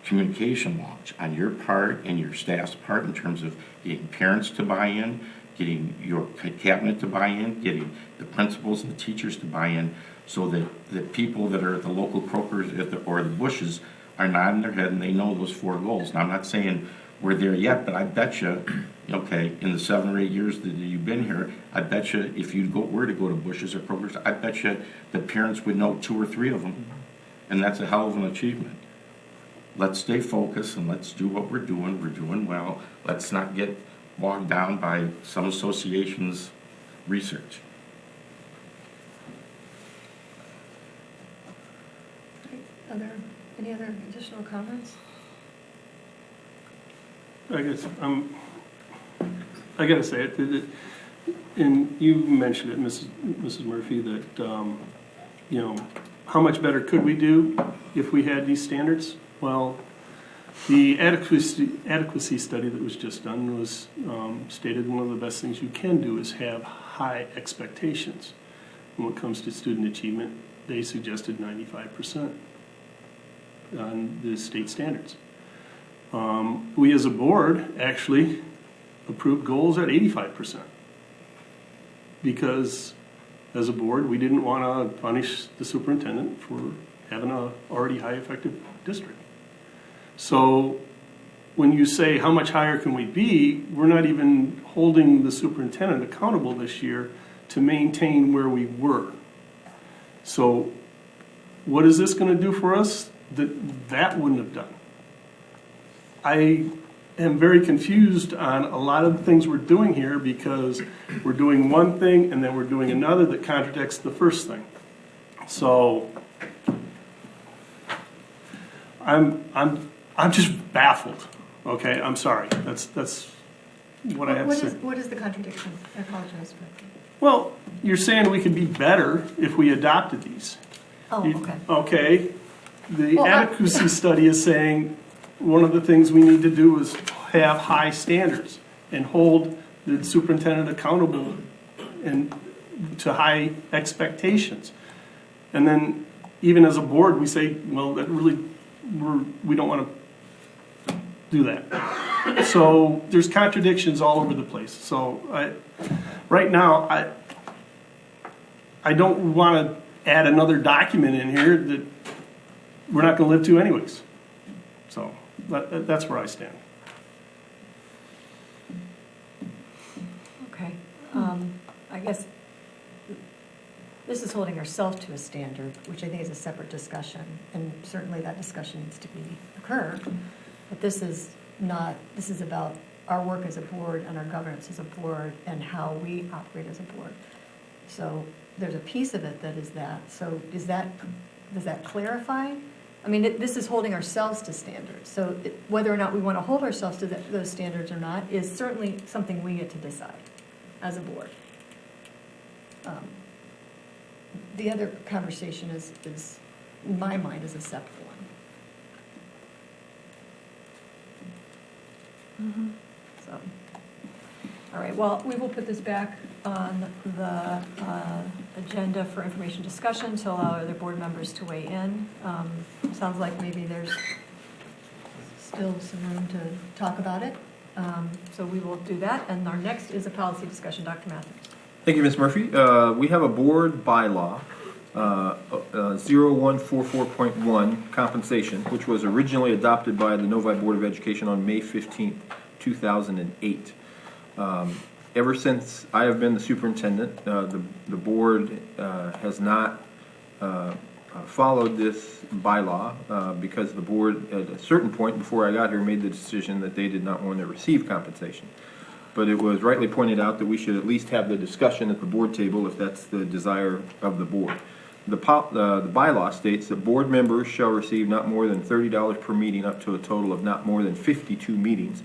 communication launch on your part and your staff's part in terms of getting parents to buy in, getting your cabinet to buy in, getting the principals and the teachers to buy in, so that the people that are at the local Krokers or the Bushes are nodding their head and they know those 4 goals. Now, I'm not saying we're there yet, but I bet you, okay, in the 7 or 8 years that you've been here, I bet you if you were to go to Bushes or Kroger's, I bet you the parents would know 2 or 3 of them, and that's a hell of an achievement. Let's stay focused and let's do what we're doing. We're doing well. Let's not get bogged down by some association's research. Any other additional comments? I guess, I gotta say it, and you mentioned it, Mrs. Murphy, that, you know, how much better could we do if we had these standards? Well, the adequacy study that was just done was stated one of the best things you can do is have high expectations. When it comes to student achievement, they suggested 95% on the state standards. We as a board actually approved goals at 85%. Because as a board, we didn't want to punish the superintendent for having a already high effective district. So when you say how much higher can we be, we're not even holding the superintendent accountable this year to maintain where we were. So what is this going to do for us that wouldn't have done? I am very confused on a lot of the things we're doing here because we're doing one thing and then we're doing another that contradicts the first thing. So I'm just baffled. Okay, I'm sorry. That's what I have to say. What is the contradiction? I apologize for that. Well, you're saying we could be better if we adopted these. Oh, okay. Okay. The Well, adequacy study is saying one of the things we need to do is have high standards and hold the superintendent accountable and to high expectations. And then even as a board, we say, well, that really, we don't want to do that. So there's contradictions all over the place. So right now, I don't want to add another document in here that we're not going to live to anyways. So that's where I stand. Okay. I guess this is holding ourselves to a standard, which I think is a separate discussion, and certainly that discussion needs to occur. But this is about our work as a board and our governance as a board and how we operate as a board. So there's a piece of it that is that. So does that clarify? I mean, this is holding ourselves to standards. So whether or not we want to hold ourselves to those standards or not is certainly something we get to decide as a board. The other conversation is, in my mind, is a separate one. So, all right, well, we will put this back on the agenda for information discussion to allow other board members to weigh in. Sounds like maybe there's still some room to talk about it. So we will do that. And our next is a policy discussion. Dr. Matthews. Thank you, Ms. Murphy. We have a board bylaw, 0144.1, compensation, which was originally adopted by the Novi Board of Education on May 15th, 2008. Ever since I have been the superintendent, the board has not followed this bylaw because the board, at a certain point before I got here, made the decision that they did not want to receive compensation. but it was rightly pointed out that we should at least have the discussion at the board table if that's the desire of the board. The bylaw states that board members shall receive not more than $30 per meeting up to a total of not more than 52 meetings.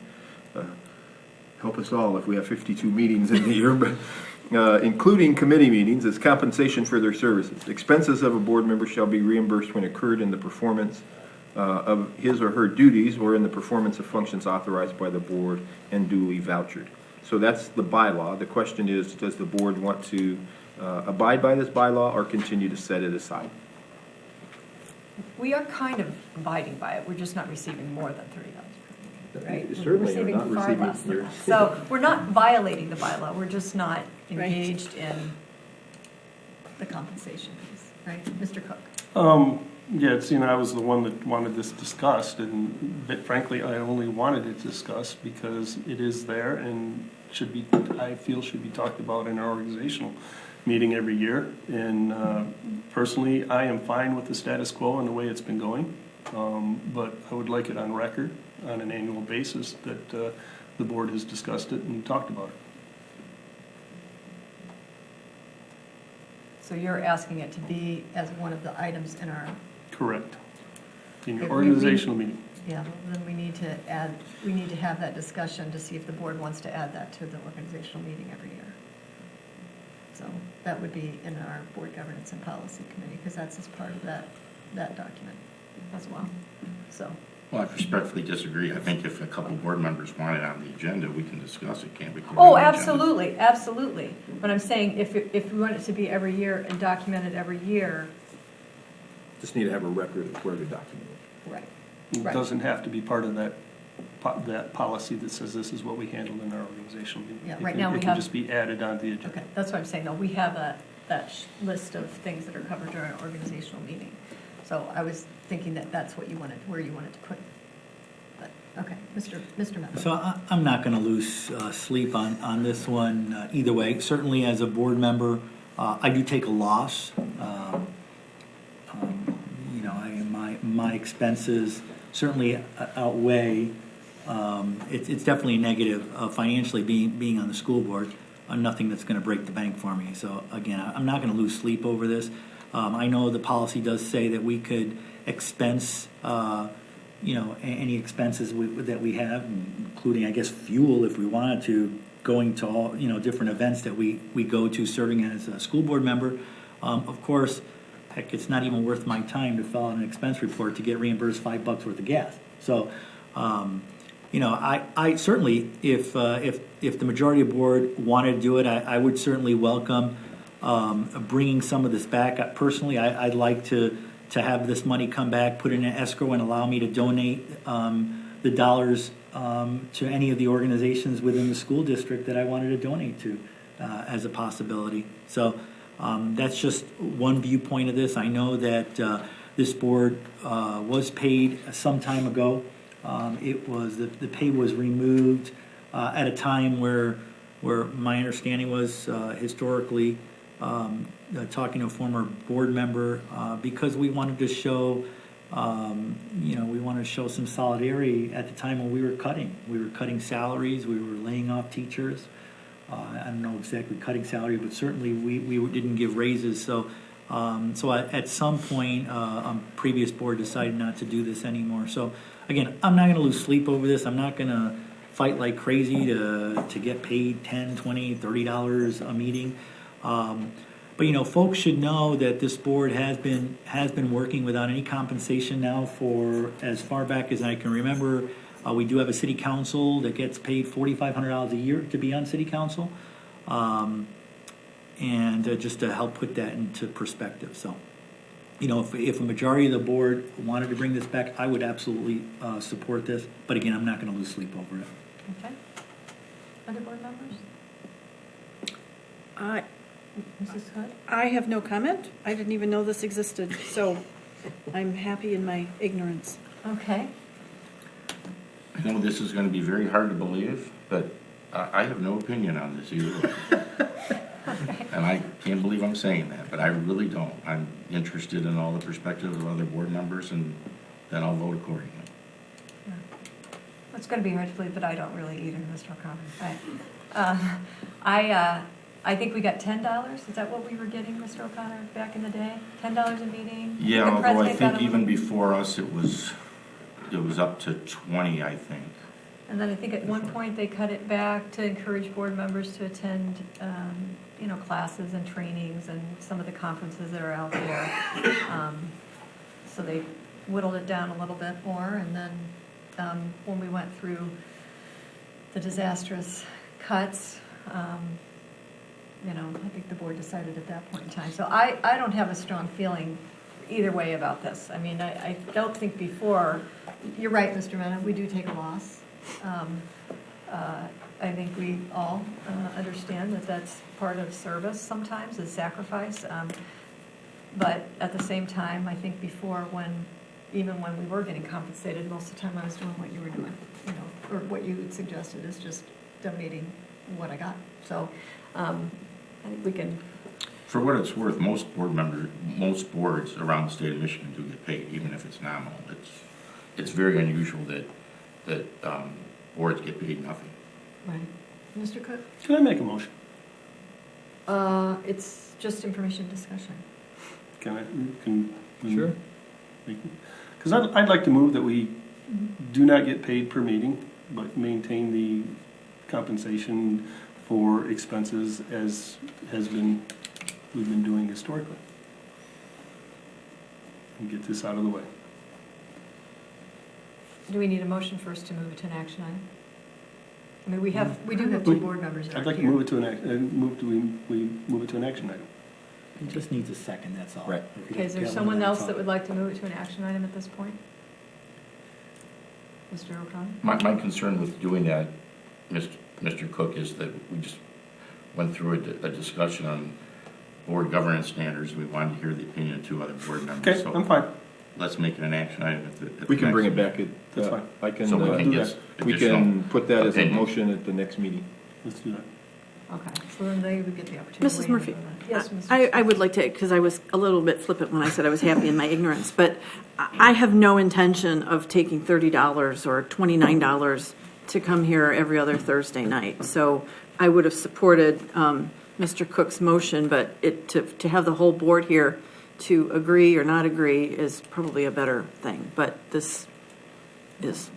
Help us all if we have 52 meetings in the year, but including committee meetings as compensation for their services. Expenses of a board member shall be reimbursed when incurred in the performance of his or her duties or in the performance of functions authorized by the board and duly vouchered. So that's the bylaw. The question is, does the board want to abide by this bylaw or continue to set it aside? We are kind of abiding by it, we're just not receiving more than $30 per meeting, right? You certainly are not We're far receiving less than your- that. So we're not violating the bylaw, we're just not engaged in the compensation piece, right? Mr. Cook? Yeah, see, and I was the one that wanted this discussed, and but frankly, I only wanted it discussed because it is there and should be, I feel should be talked about in our organizational meeting every year. And personally, I am fine with the status quo and the way it's been going, but I would like it on record on an annual basis that the board has discussed it and talked about it. So you're asking it to be as one of the items in our, Correct. In your Okay, organizational meeting. yeah, then we need to add, we need to have that discussion to see if the board wants to add that to the organizational meeting every year. So that would be in our board governance and policy committee, because that's as part of that document as well, so. Well, I respectfully disagree. I think if a couple board members want it on the agenda, we can discuss it, can't we? Oh, absolutely, absolutely. But I'm saying if we want it to be every year and documented every year, Just need to have a record of where to document it. right. It Right. doesn't have to be part of that policy that says this is what we handled in our organizational meeting. Yeah, It right can- now we It can have- just be added onto the agenda. Okay, that's what I'm saying, no, we have that list of things that are covered during our organizational meeting. So I was thinking that that's what you wanted, where you wanted to put it. But, okay, Mr. Miller. So I'm not going to lose sleep on this one either way. Certainly as a board member, I do take a loss. You know, my expenses certainly outweigh, it's definitely a negative financially being on the school board, nothing that's going to break the bank for me. So again, I'm not going to lose sleep over this. I know the policy does say that we could expense, you know, any expenses that we have, including, I guess, fuel if we wanted to, going to all, you know, different events that we go to, serving as a school board member. Of course, heck, it's not even worth my time to fill out an expense report to get reimbursed $5 worth of gas. So, you know, I certainly, if the majority of the board wanted to do it, I would certainly welcome bringing some of this back. Personally, I'd like to have this money come back, put in an escrow, and allow me to donate the dollars to any of the organizations within the school district that I wanted to donate to as a possibility. So that's just one viewpoint of this. I know that this board was paid some time ago. It was the pay was removed at a time where my understanding was historically talking to a former board member because we wanted to show you know, we wanted to show some solidarity at the time when we were cutting. We were cutting salaries. We were laying off teachers. I don't know exactly cutting salary, but certainly we didn't give raises. So at some point, a previous board decided not to do this anymore. So again, I'm not going to lose sleep over this. I'm not going to fight like crazy to get paid $10, $20, $30 a meeting. But you know, folks should know that this board has been working without any compensation now for as far back as I can remember. We do have a city council that gets paid $4,500 a year to be on city council, and just to help put that into perspective. So, you know, if a majority of the board wanted to bring this back, I would absolutely support this. But again, I'm not going to lose sleep over it. Okay. Other board members? Mrs. Hood? I have no comment. I didn't even know this existed, so I'm happy in my ignorance. Okay. I know this is going to be very hard to believe, but I have no opinion on this either way. And I can't believe I'm saying that, but I really don't. I'm interested in all the perspectives of other board members, and then I'll vote accordingly. It's going to be hard to believe, but I don't really either, Mr. O'Connor. I think we got $10. Is that what we were getting, Mr. O'Connor, back in the day? $10 a meeting? Yeah, The although I president got think a even little- before us, it was up to 20, I think. And then I think at one point they cut it back to encourage board members to attend, classes and trainings and some of the conferences that are out there. So they whittled it down a little bit more, and then when we went through the disastrous cuts, I think the board decided at that point in time. So I don't have a strong feeling either way about this. I mean, I don't think before, you're right, Mr. Mena, we do take a loss. I think we all understand that that's part of service sometimes, is sacrifice. But at the same time, I think before, even when we were getting compensated, most of the time I was doing what you were doing, or what you had suggested, is just donating what I got. So I think we can. For what it's worth, most boards around the state of Michigan do get paid, even if it's nominal. It's very unusual that boards get paid nothing. Right. Mr. Cook? Can I make a motion? It's just information discussion. Can Sure. Because I'd like to move that we do not get paid per meeting, but maintain the compensation for expenses as we've been doing historically. And get this out of the way. Do we need a motion first to move it to an action item? I mean, we do have two board members that I'd are like to here. move it to we move it to an action item. It just needs a second, that's all. Right. If you Okay, is there get one, someone that's else all. that would like to move it to an action item at this point? Mr. O'Connor? My concern with doing that, Mr. Cook, is that we just went through a discussion on board governance standards. We wanted to hear the opinion of two other board members. Okay, So I'm fine. let's make it an action item at the We can bring it next back That's at, fine. I can, So we can do get we additional can put that as a opinion. motion at the next meeting. Let's do that. Okay, so then they would get the opportunity. to Mrs. weigh in Murphy, on that. Yes, Mrs. I would like to, because I was a little bit flippant when I said I was happy in my ignorance, but I have no intention of taking $30 or $29 to come here every other Thursday night. So I would have supported Mr. Cook's motion, but to have the whole board here to agree or not agree is probably a better thing. But this is,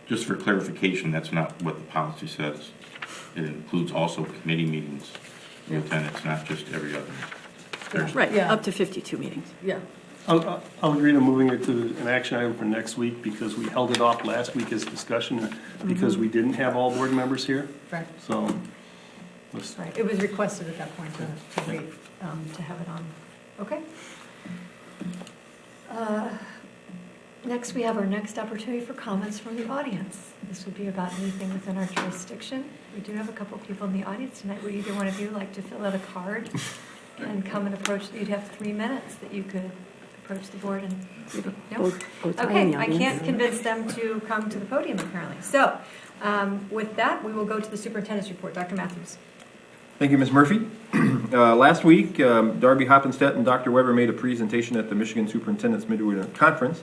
Just for clarification, that's not what the policy says. It includes also committee meetings. Lieutenant, it's not just every other Thursday. right, Yeah. up to 52 meetings. Yeah, I'll agree to moving it to an action item for next week because we held it off last week as discussion because we didn't have all board members here. right, So let's, right. It was requested at that point to wait, to have it on. Okay. Next, we have our next opportunity for comments from the audience. This would be about anything within our jurisdiction. We do have a couple people in the audience tonight. Would either one of you like to fill out a card and come and approach? You'd have 3 minutes that you could approach the board and speak. No? Both are in Okay, the I audience. can't convince them to come to the podium apparently. So with that, we will go to the superintendent's report. Dr. Matthews. Thank you, Ms. Murphy. Last week, Darby Hoppenstedt and Dr. Weber made a presentation at the Michigan Superintendent's Midwinter Conference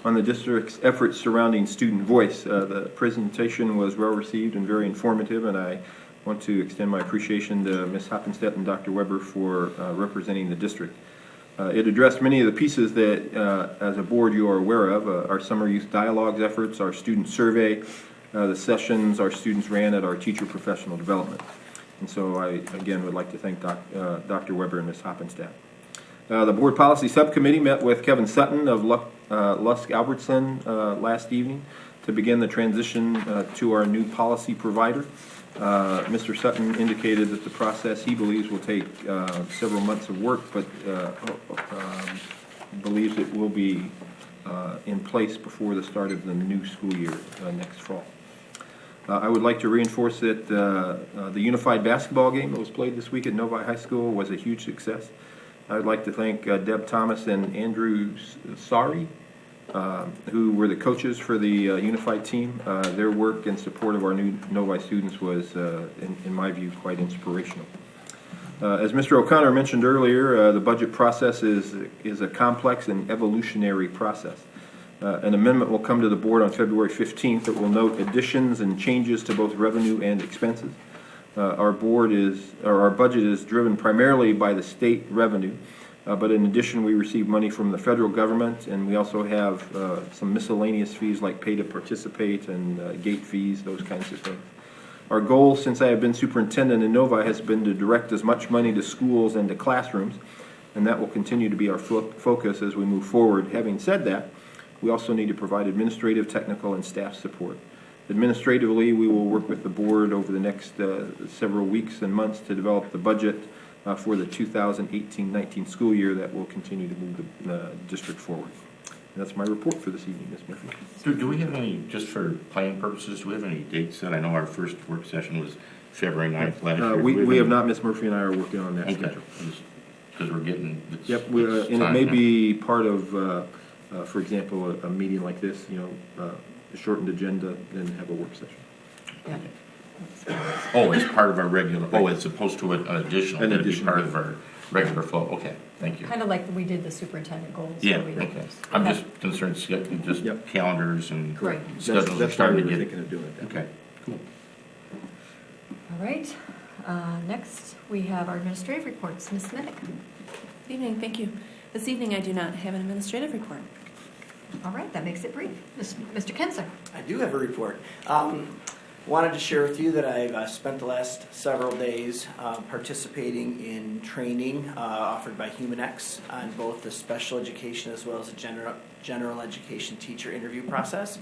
on the district's efforts surrounding student voice. The presentation was well received and very informative, and I want to extend my appreciation to Ms. Hoppenstedt and Dr. Weber for representing the district. It addressed many of the pieces that, as a board, you are aware of, our summer youth dialogues efforts, our student survey, the sessions our students ran at our teacher professional development. And so I, again, would like to thank Dr. Weber and Ms. Hoppenstedt. The Board Policy Subcommittee met with Kevin Sutton of Lusk Albertson last evening to begin the transition to our new policy provider. Mr. Sutton indicated that the process he believes will take several months of work, but believes it will be in place before the start of the new school year next fall. I would like to reinforce that the unified basketball game that was played this week at Novi High School was a huge success. I would like to thank Deb Thomas and Andrew Sari, who were the coaches for the unified team. Their work and support of our new Novi students was, in my view, quite inspirational. As Mr. O'Connor mentioned earlier, the budget process is a complex and evolutionary process. An amendment will come to the board on February 15th that will note additions and changes to both revenue and expenses. Our budget is driven primarily by the state revenue, but in addition, we receive money from the federal government, and we also have some miscellaneous fees like pay to participate and gate fees, those kinds of things. Our goal since I have been superintendent in Novi has been to direct as much money to schools and to classrooms, and that will continue to be our focus as we move forward. Having said that, we also need to provide administrative, technical, and staff support. Administratively, we will work with the board over the next several weeks and months to develop the budget for the 2018-19 school year that will continue to move the district forward. And that's my report for this evening, Ms. Murphy. Do we have any, just for planning purposes, do we have any dates set? I know our first work session was February 9th last year. We have not, Ms. Murphy and I are working on that schedule. Because we're getting. Yep, and it may be part of, for example, a meeting like this, a shortened agenda, then have a work session. Yeah. Oh, as part of our regular, as opposed to an additional, An that'd be additional. part of our regular flow. Okay, thank you. Kind of like we did the superintendent goals. Yeah, where we- okay. I'm just concerned, just Yep. calendars and Right. schedules are That's why we starting were to thinking get. of doing it that way. Okay, cool. All right. Next, we have our administrative reports. Ms. Minnick. Good evening, thank you. This evening, I do not have an administrative report. All right, that makes it brief. Mr. Kinzer. I do have a report. Wanted to share with you that I've spent the last several days participating in training offered by HumanX on both the special education as well as the general education teacher interview process.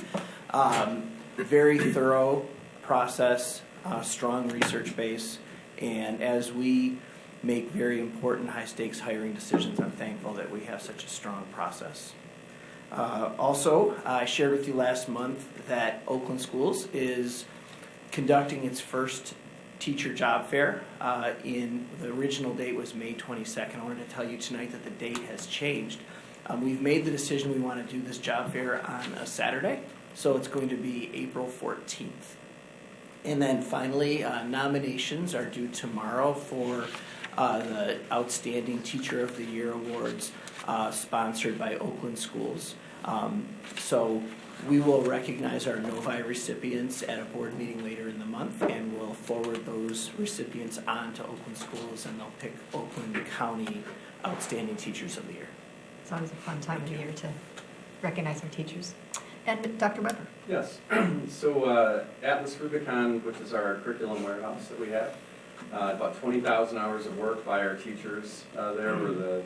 Very thorough process, strong research base, and as we make very important high-stakes hiring decisions, I'm thankful that we have such a strong process. Also, I shared with you last month that Oakland Schools is conducting its first teacher job fair. The original date was May 22nd. I wanted to tell you tonight that the date has changed. We've made the decision we want to do this job fair on a Saturday, so it's going to be April 14th. And then finally, nominations are due tomorrow for the Outstanding Teacher of the Year Awards sponsored by Oakland Schools. So we will recognize our Novi recipients at a board meeting later in the month, and we'll forward those recipients on to Oakland Schools, and they'll pick Oakland County Outstanding Teachers of the Year. It's always a fun time of the year to recognize our teachers. And Dr. Weber. Yes. So Atlas Rubicon, which is our curriculum warehouse that we have, about 20,000 hours of work by our teachers. There were the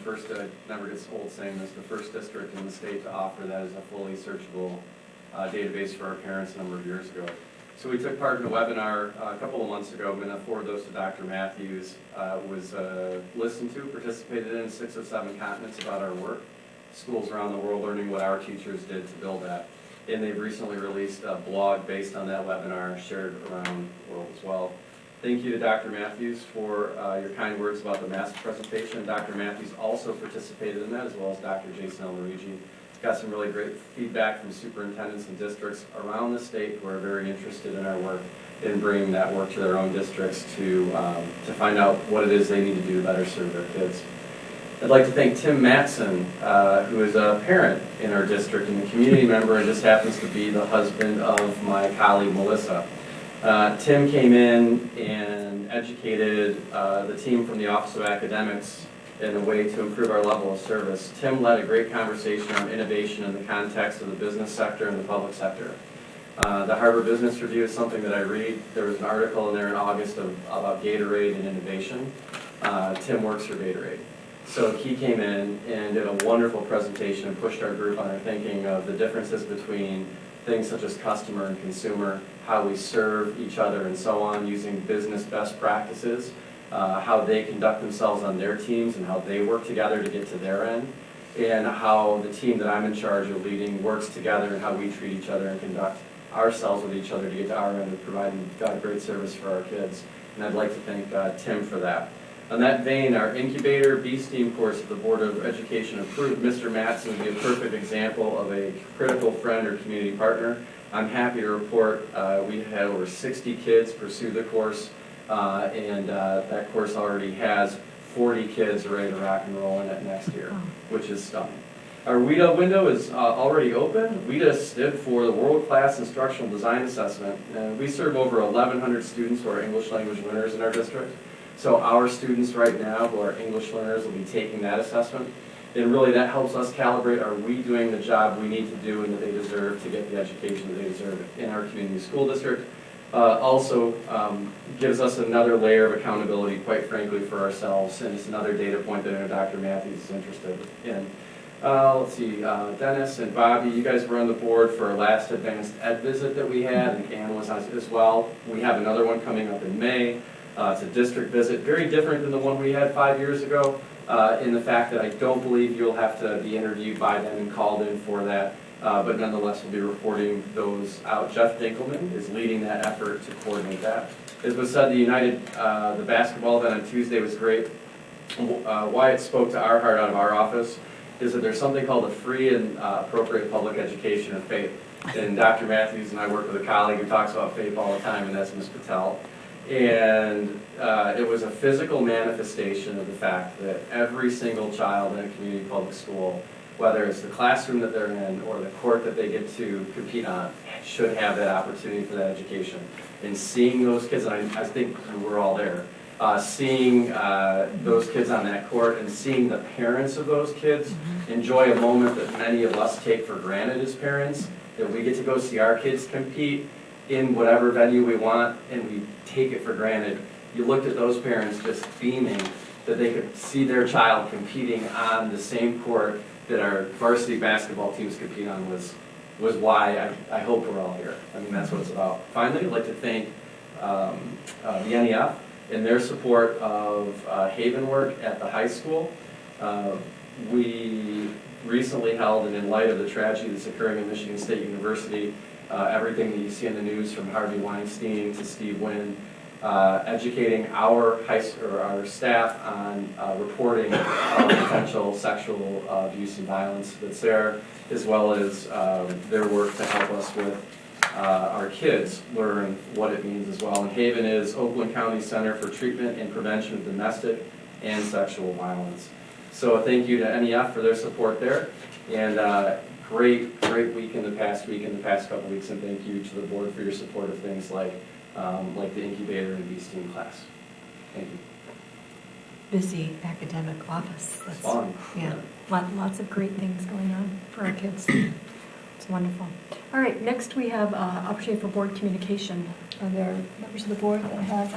first, never gets old saying this, the first district in the state to offer that as a fully searchable database for our parents a number of years ago. So we took part in a webinar a couple of months ago. I'm going to forward those to Dr. Matthews. Was listened to, participated in 6 of 7 continents about our work. Schools around the world learning what our teachers did to build that. And they've recently released a blog based on that webinar, shared around the world as well. Thank you to Dr. Matthews for your kind words about the master presentation. Dr. Matthews also participated in that, as well as Dr. Jason Elmarigi. Got some really great feedback from superintendents and districts around the state who are very interested in our work in bringing that work to their own districts to find out what it is they need to do to better serve their kids. I'd like to thank Tim Matson, who is a parent in our district and a community member, and just happens to be the husband of my colleague Melissa. Tim came in and educated the team from the Office of Academics in a way to improve our level of service. Tim led a great conversation on innovation in the context of the business sector and the public sector. The Harvard Business Review is something that I read. There was an article in there in August about Gatorade and innovation. Tim works for Gatorade. So he came in and did a wonderful presentation and pushed our group on our thinking of the differences between things such as customer and consumer, how we serve each other and so on, using business best practices, how they conduct themselves on their teams and how they work together to get to their end, and how the team that I'm in charge of leading works together and how we treat each other and conduct ourselves with each other to get to our end of providing great service for our kids. And I'd like to thank Tim for that. On that vein, our incubator B-STEAM course that the Board of Education approved, Mr. Matson would be a perfect example of a critical friend or community partner. I'm happy to report we had over 60 kids pursue the course, and that course already has 40 kids ready to rock and roll in it next year, which is stunning. Our WIDA window is already open. WIDA stood for the World Class Instructional Design Assessment, and we serve over 1,100 students who are English language learners in our district. So our students right now who are English learners will be taking that assessment, and really that helps us calibrate, are we doing the job we need to do and that they deserve to get the education that they deserve in our community school district. Also gives us another layer of accountability, quite frankly, for ourselves, and it's another data point that I know Dr. Matthews is interested in. Let's see, Dennis and Bobby, you guys were on the board for our last advanced ed visit that we had, and Ann was on as well. We have another one coming up in May. It's a district visit, very different than the one we had 5 years ago, in the fact that I don't believe you'll have to be interviewed by them and called in for that, but nonetheless we'll be reporting those out. Jeff Dinkelman is leading that effort to coordinate that. As was said, the basketball event on Tuesday was great. Why it spoke to our heart out of our office is that there's something called a free and appropriate public education or FAPE. And Dr. Matthews and I work with a colleague who talks about FAPE all the time, and that's Ms. Patel. And it was a physical manifestation of the fact that every single child in a community public school, whether it's the classroom that they're in or the court that they get to compete on, should have that opportunity for that education. And seeing those kids, and I think we're all there, seeing those kids on that court and seeing the parents of those kids enjoy a moment that many of us take for granted as parents, that we get to go see our kids compete in whatever venue we want, and we take it for granted. You looked at those parents just beaming that they could see their child competing on the same court that our varsity basketball teams compete on was why I hope we're all here. I mean, that's what it's about. Finally, I'd like to thank the NEF and their support of Haven work at the high school. We recently held, and in light of the tragedy that's occurring at Michigan State University, everything that you see in the news from Harvey Weinstein to Steve Wynn, educating our our staff on reporting potential sexual abuse and violence that's there, as well as their work to help us with our kids learn what it means as well. And Haven is Oakland County Center for Treatment and Prevention of Domestic and Sexual Violence. So thank you to NEF for their support there, and great week in the past couple weeks, and thank you to the board for your support of things like the incubator and B-STEAM class. Thank you. Busy academic office. It's fun. Yeah, lots of great things going on for our kids. It's wonderful. All right, next we have opportunity for board communication. Are there members of the board that have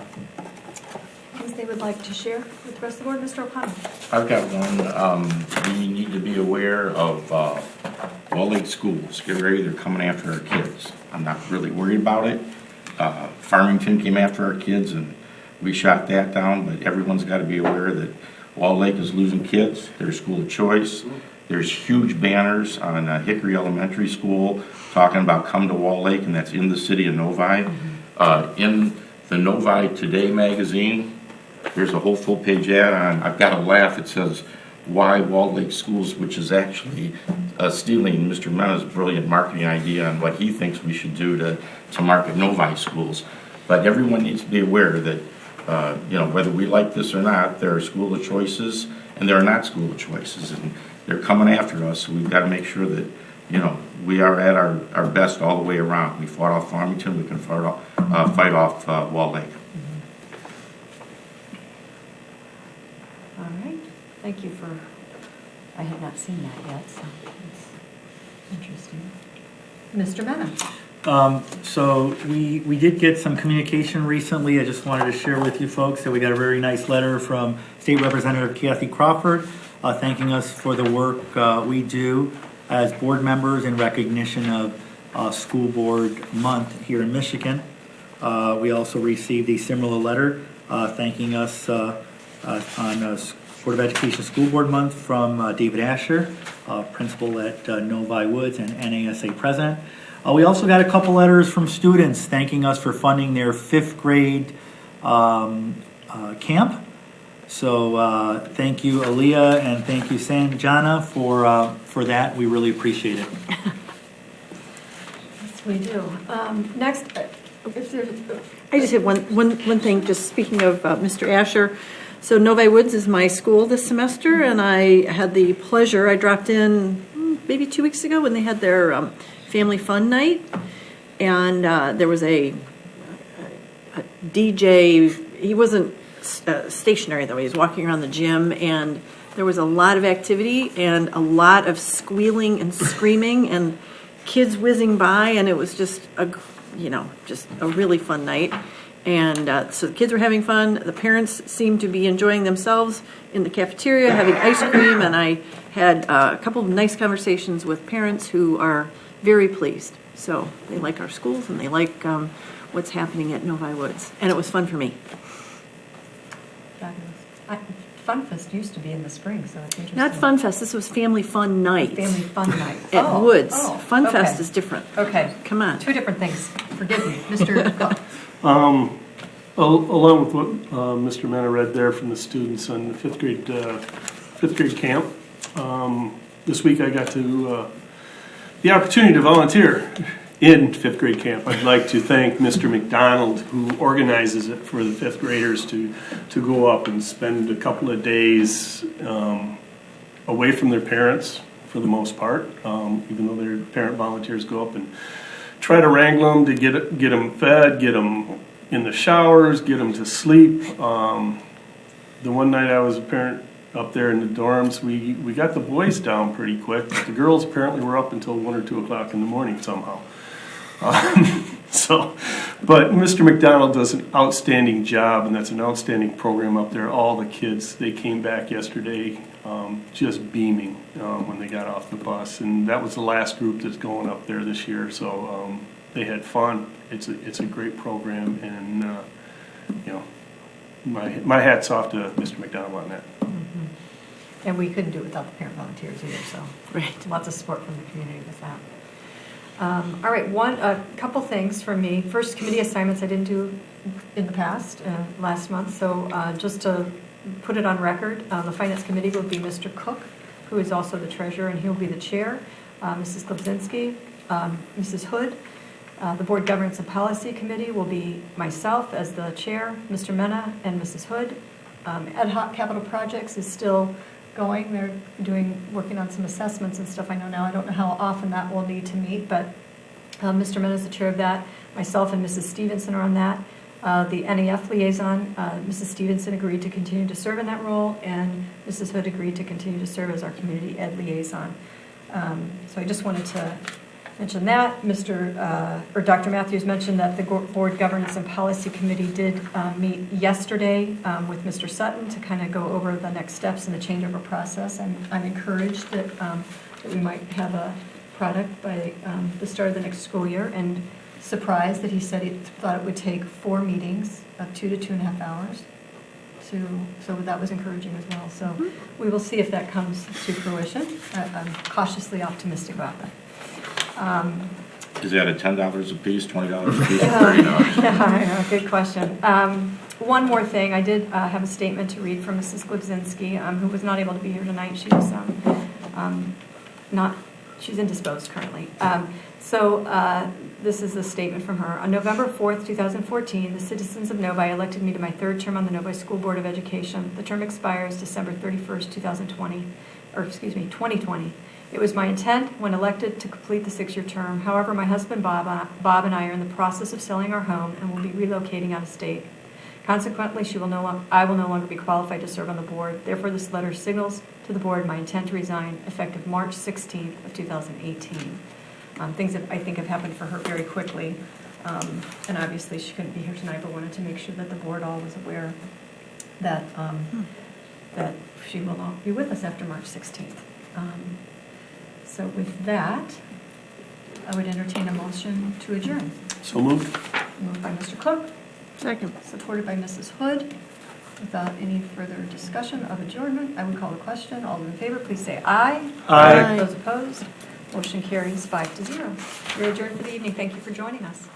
things they would like to share with the rest of the board? Mr. O'Connell. I've got one. We need to be aware of Wall Lake schools. Get ready, they're coming after our kids. I'm not really worried about it. Farmington came after our kids and we shot that down, but everyone's got to be aware that Wall Lake is losing kids. Their school of choice. There's huge banners on Hickory Elementary School talking about come to Wall Lake, and that's in the city of Novi. In the Novi Today magazine, there's a whole full-page ad on, I've got to laugh, it says, why Wall Lake Schools, which is actually stealing Mr. Mena's brilliant marketing idea on what he thinks we should do to market Novi schools. But everyone needs to be aware that, whether we like this or not, there are school of choices and there are not school of choices. And they're coming after us, so we've got to make sure that, we are at our best all the way around. We fought off Farmington, we can fight off Wall Lake. All right, thank you for, I had not seen that yet, so it's interesting. Mr. Mena. So we did get some communication recently. I just wanted to share with you folks that we got a very nice letter from State Representative Kathy Crawford thanking us for the work we do as board members in recognition of School Board Month here in Michigan. We also received a similar letter thanking us on Board of Education School Board Month from David Asher, principal at Novi Woods and NASA president. We also got a couple letters from students thanking us for funding their 5th grade camp. So thank you, Aaliyah, and thank you, Sanjana, for that. We really appreciate it. Yes, we do. Next, if there's... I just have one thing, just speaking of Mr. Asher. So Novi Woods is my school this semester, and I had the pleasure, I dropped in maybe 2 weeks ago when they had their family fun night. And there was a DJ. He wasn't stationary though. He was walking around the gym, and there was a lot of activity and a lot of squealing and screaming and kids whizzing by, and it was just a really fun night. And so the kids were having fun. The parents seemed to be enjoying themselves in the cafeteria, having ice cream, and I had a couple of nice conversations with parents who are very pleased. So they like our schools and they like what's happening at Novi Woods, and it was fun for me. Fabulous. Funfest used to be in the spring, so it's interesting. Not Fun Fest, this was Family Fun Night. Family Fun Night. At Woods. Fun okay. Fest is different. Okay. Come on. Two different things. Forgive me. Mr. Cook. Along with what Mr. Mena read there from the students on the fifth grade camp, this week I got to the opportunity to volunteer in fifth grade camp. I'd like to thank Mr. McDonald, who organizes it for the fifth graders to go up and spend a couple of days away from their parents for the most part, even though their parent volunteers go up and try to wrangle them to get them fed, get them in the showers, get them to sleep. The one night I was a parent up there in the dorms, we got the boys down pretty quick. The girls apparently were up until 1 or 2 o'clock in the morning somehow. But Mr. McDonald does an outstanding job, and that's an outstanding program up there. All the kids, they came back yesterday just beaming when they got off the bus, and that was the last group that's going up there this year. So they had fun. It's a great program, and my hat's off to Mr. McDonald on that. Mm-hmm. And we couldn't do it without the parent volunteers either, so Right. lots of support from the community with that. All right, a couple things from me. First, committee assignments I didn't do in the past, last month, so just to put it on record, the Finance Committee will be Mr. Cook, who is also the treasurer, and he'll be the chair, Mrs. Klebzinski, Mrs. Hood. The Board Governance and Policy Committee will be myself as the chair, Mr. Mena, and Mrs. Hood. Ad hoc capital projects is still going. They're working on some assessments and stuff I know now. I don't know how often that will need to meet, but Mr. Mena is the chair of that. Myself and Mrs. Stevenson are on that. The NEF liaison, Mrs. Stevenson agreed to continue to serve in that role, and Mrs. Hood agreed to continue to serve as our community ed liaison. So I just wanted to mention that. Dr. Matthews mentioned that the Board Governance and Policy Committee did meet yesterday with Mr. Sutton to kind of go over the next steps in the changeover process. I'm encouraged that we might have a product by the start of the next school year, and surprised that he said he thought it would take 4 meetings of 2 to 2.5 hours. So that was encouraging as well. So we will see if that comes to fruition. I'm cautiously optimistic about that. Is that at $10 a piece, $20 a piece, $30? Yeah, good question. One more thing, I did have a statement to read from Mrs. Klebzinski, who was not able to be here tonight. She was she's indisposed currently. This is a statement from her. On November 4th, 2014, the citizens of Novi elected me to my 3rd term on the Novi School Board of Education. The term expires December 31st, 2020. It was my intent, when elected, to complete the 6-year term. However, my husband Bob and I are in the process of selling our home and will be relocating out of state. Consequently, I will no longer be qualified to serve on the board. Therefore, this letter signals to the board my intent to resign effective March 16th of 2018. Things that I think have happened for her very quickly, and obviously she couldn't be here tonight, but wanted to make sure that the board all was aware that that she will not be with us after March 16th. So with that, I would entertain a motion to adjourn. So moved. Moved by Mr. Cook, Second. supported by Mrs. Hood. Without any further discussion of adjournment, I would call the question. All in favor, please say aye. Aye. Those opposed, motion carries 5-0. We're adjourned for the evening. Thank you for joining us.